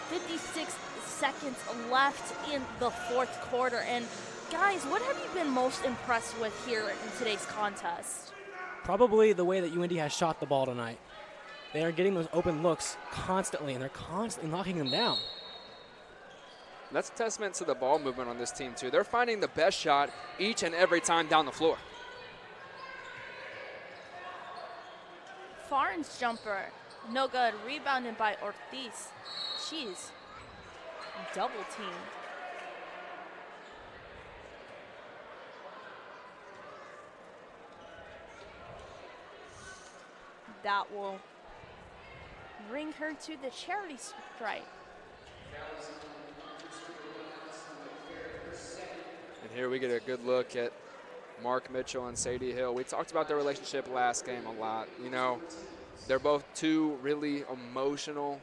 56 seconds left in the fourth quarter. And guys, what have you been most impressed with here in today's contest? Probably the way that UINDY has shot the ball tonight. They are getting those open looks constantly, and they're constantly knocking them down. That's a testament to the ball movement on this team, too. They're finding the best shot each and every time down the floor. Farn's jumper, no good. Rebounded by Ortiz. She's double teamed. That will bring her to the charity stripe. And here we get a good look at Mark Mitchell and Sadie Hill. We talked about their relationship last game a lot. You know, they're both two really emotional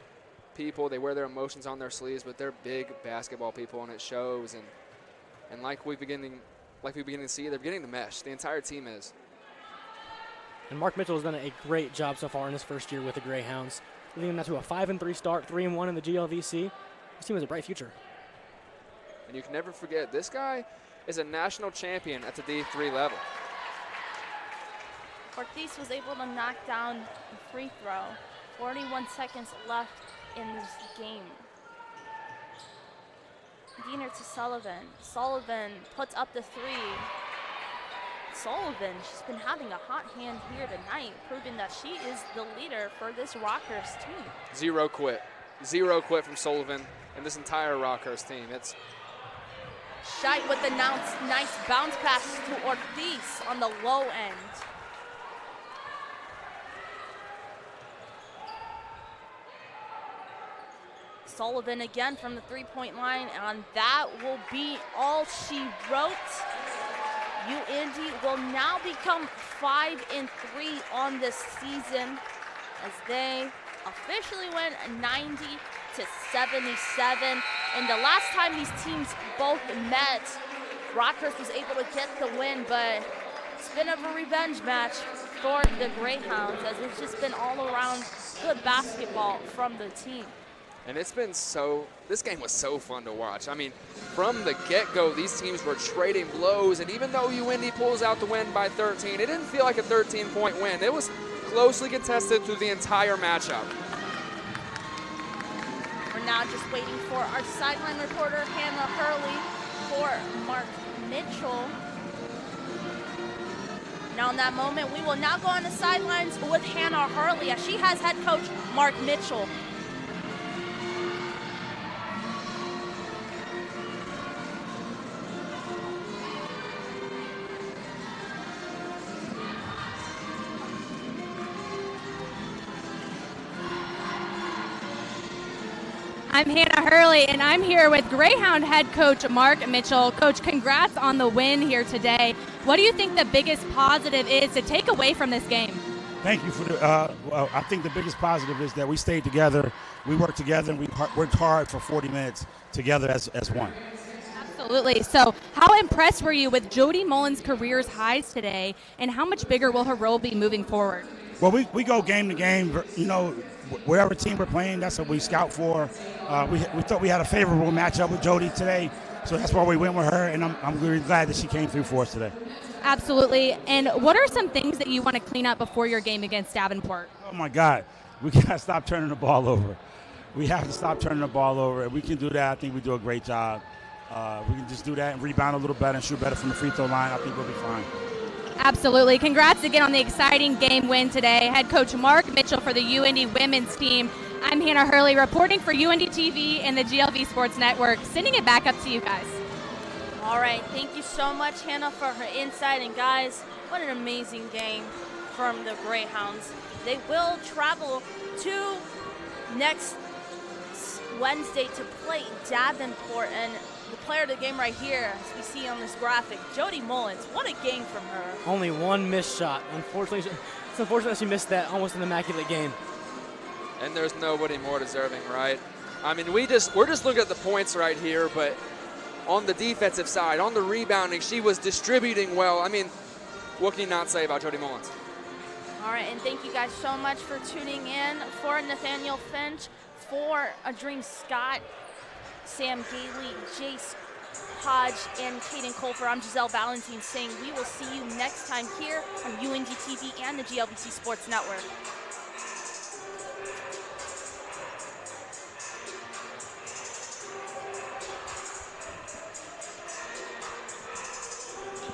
people. They wear their emotions on their sleeves, but they're big basketball people, and it shows. And like we begin to see, they're beginning to mesh. The entire team is. And Mark Mitchell has done a great job so far in his first year with the Greyhounds, leading them to a 5-3 start, 3-1 in the GLVC. This team has a bright future. And you can never forget, this guy is a national champion at the D3 level. Ortiz was able to knock down a free throw. 41 seconds left in this game. Diener to Sullivan. Sullivan puts up the three. Sullivan, she's been having a hot hand here tonight, proving that she is the leader for this Rockhurst team. Zero quit. Zero quit from Sullivan and this entire Rockhurst team. It's Scheit with the nice bounce pass to Ortiz on the low end. Sullivan again from the three-point line, and that will be all she wrote. UINDY will now become 5-3 on this season as they officially went 90-77. And the last time these teams both met, Rockhurst was able to get the win, but it's been a revenge match for the Greyhounds, as it's just been all around good basketball from the team. And it's been this game was so fun to watch. I mean, from the get-go, these teams were trading blows, and even though UINDY pulls out the win by 13, it didn't feel like a 13-point win. It was closely contested through the entire matchup. We're now just waiting for our sideline reporter, Hannah Hurley, for Mark Mitchell. Now in that moment, we will now go on the sidelines with Hannah Hurley, as she has head coach Mark Mitchell. I'm Hannah Hurley, and I'm here with Greyhound head coach Mark Mitchell. Coach, congrats on the win here today. What do you think the biggest positive is to take away from this game? Thank you for the. I think the biggest positive is that we stayed together, we worked together, and we worked hard for 40 minutes together as one. Absolutely. So, how impressed were you with Jody Mullins' career's highs today, and how much bigger will her role be moving forward? Well, we go game to game. You know, wherever team we're playing, that's what we scout for. We thought we had a favorable matchup with Jody today, so that's why we went with her, and I'm really glad that she came through for us today. Absolutely. And what are some things that you want to clean up before your game against Davenport? Oh, my God. We got to stop turning the ball over. We have to stop turning the ball over. If we can do that, I think we do a great job. We can just do that and rebound a little better and shoot better from the free throw line. I think we'll be fine. Absolutely. Congrats again on the exciting game win today. Head coach Mark Mitchell for the UIndy women's team. I'm Hannah Hurley reporting for UIndy TV and the GLV Sports Network. Sending it back up to you guys. All right, thank you so much, Hannah, for her insight. And guys, what an amazing game from the Greyhounds. They will travel to next Wednesday to play Davenport. And the player of the game right here, as we see on this graphic, Jody Mullins. What a game from her. Only one missed shot. Unfortunately, it's unfortunate that she missed that almost an immaculate game. And there's nobody more deserving, right? I mean, we're just looking at the points right here, but on the defensive side, on the rebounding, she was distributing well. I mean, what can you not say about Jody Mullins? All right, and thank you guys so much for tuning in. For Nathaniel Finch, for Adreem Scott, Sam Gailey, Jace Hodge, and Kaden Colfer, I'm Giselle Valentine saying we will see you next time here on UIndy TV and the GLBC Sports Network.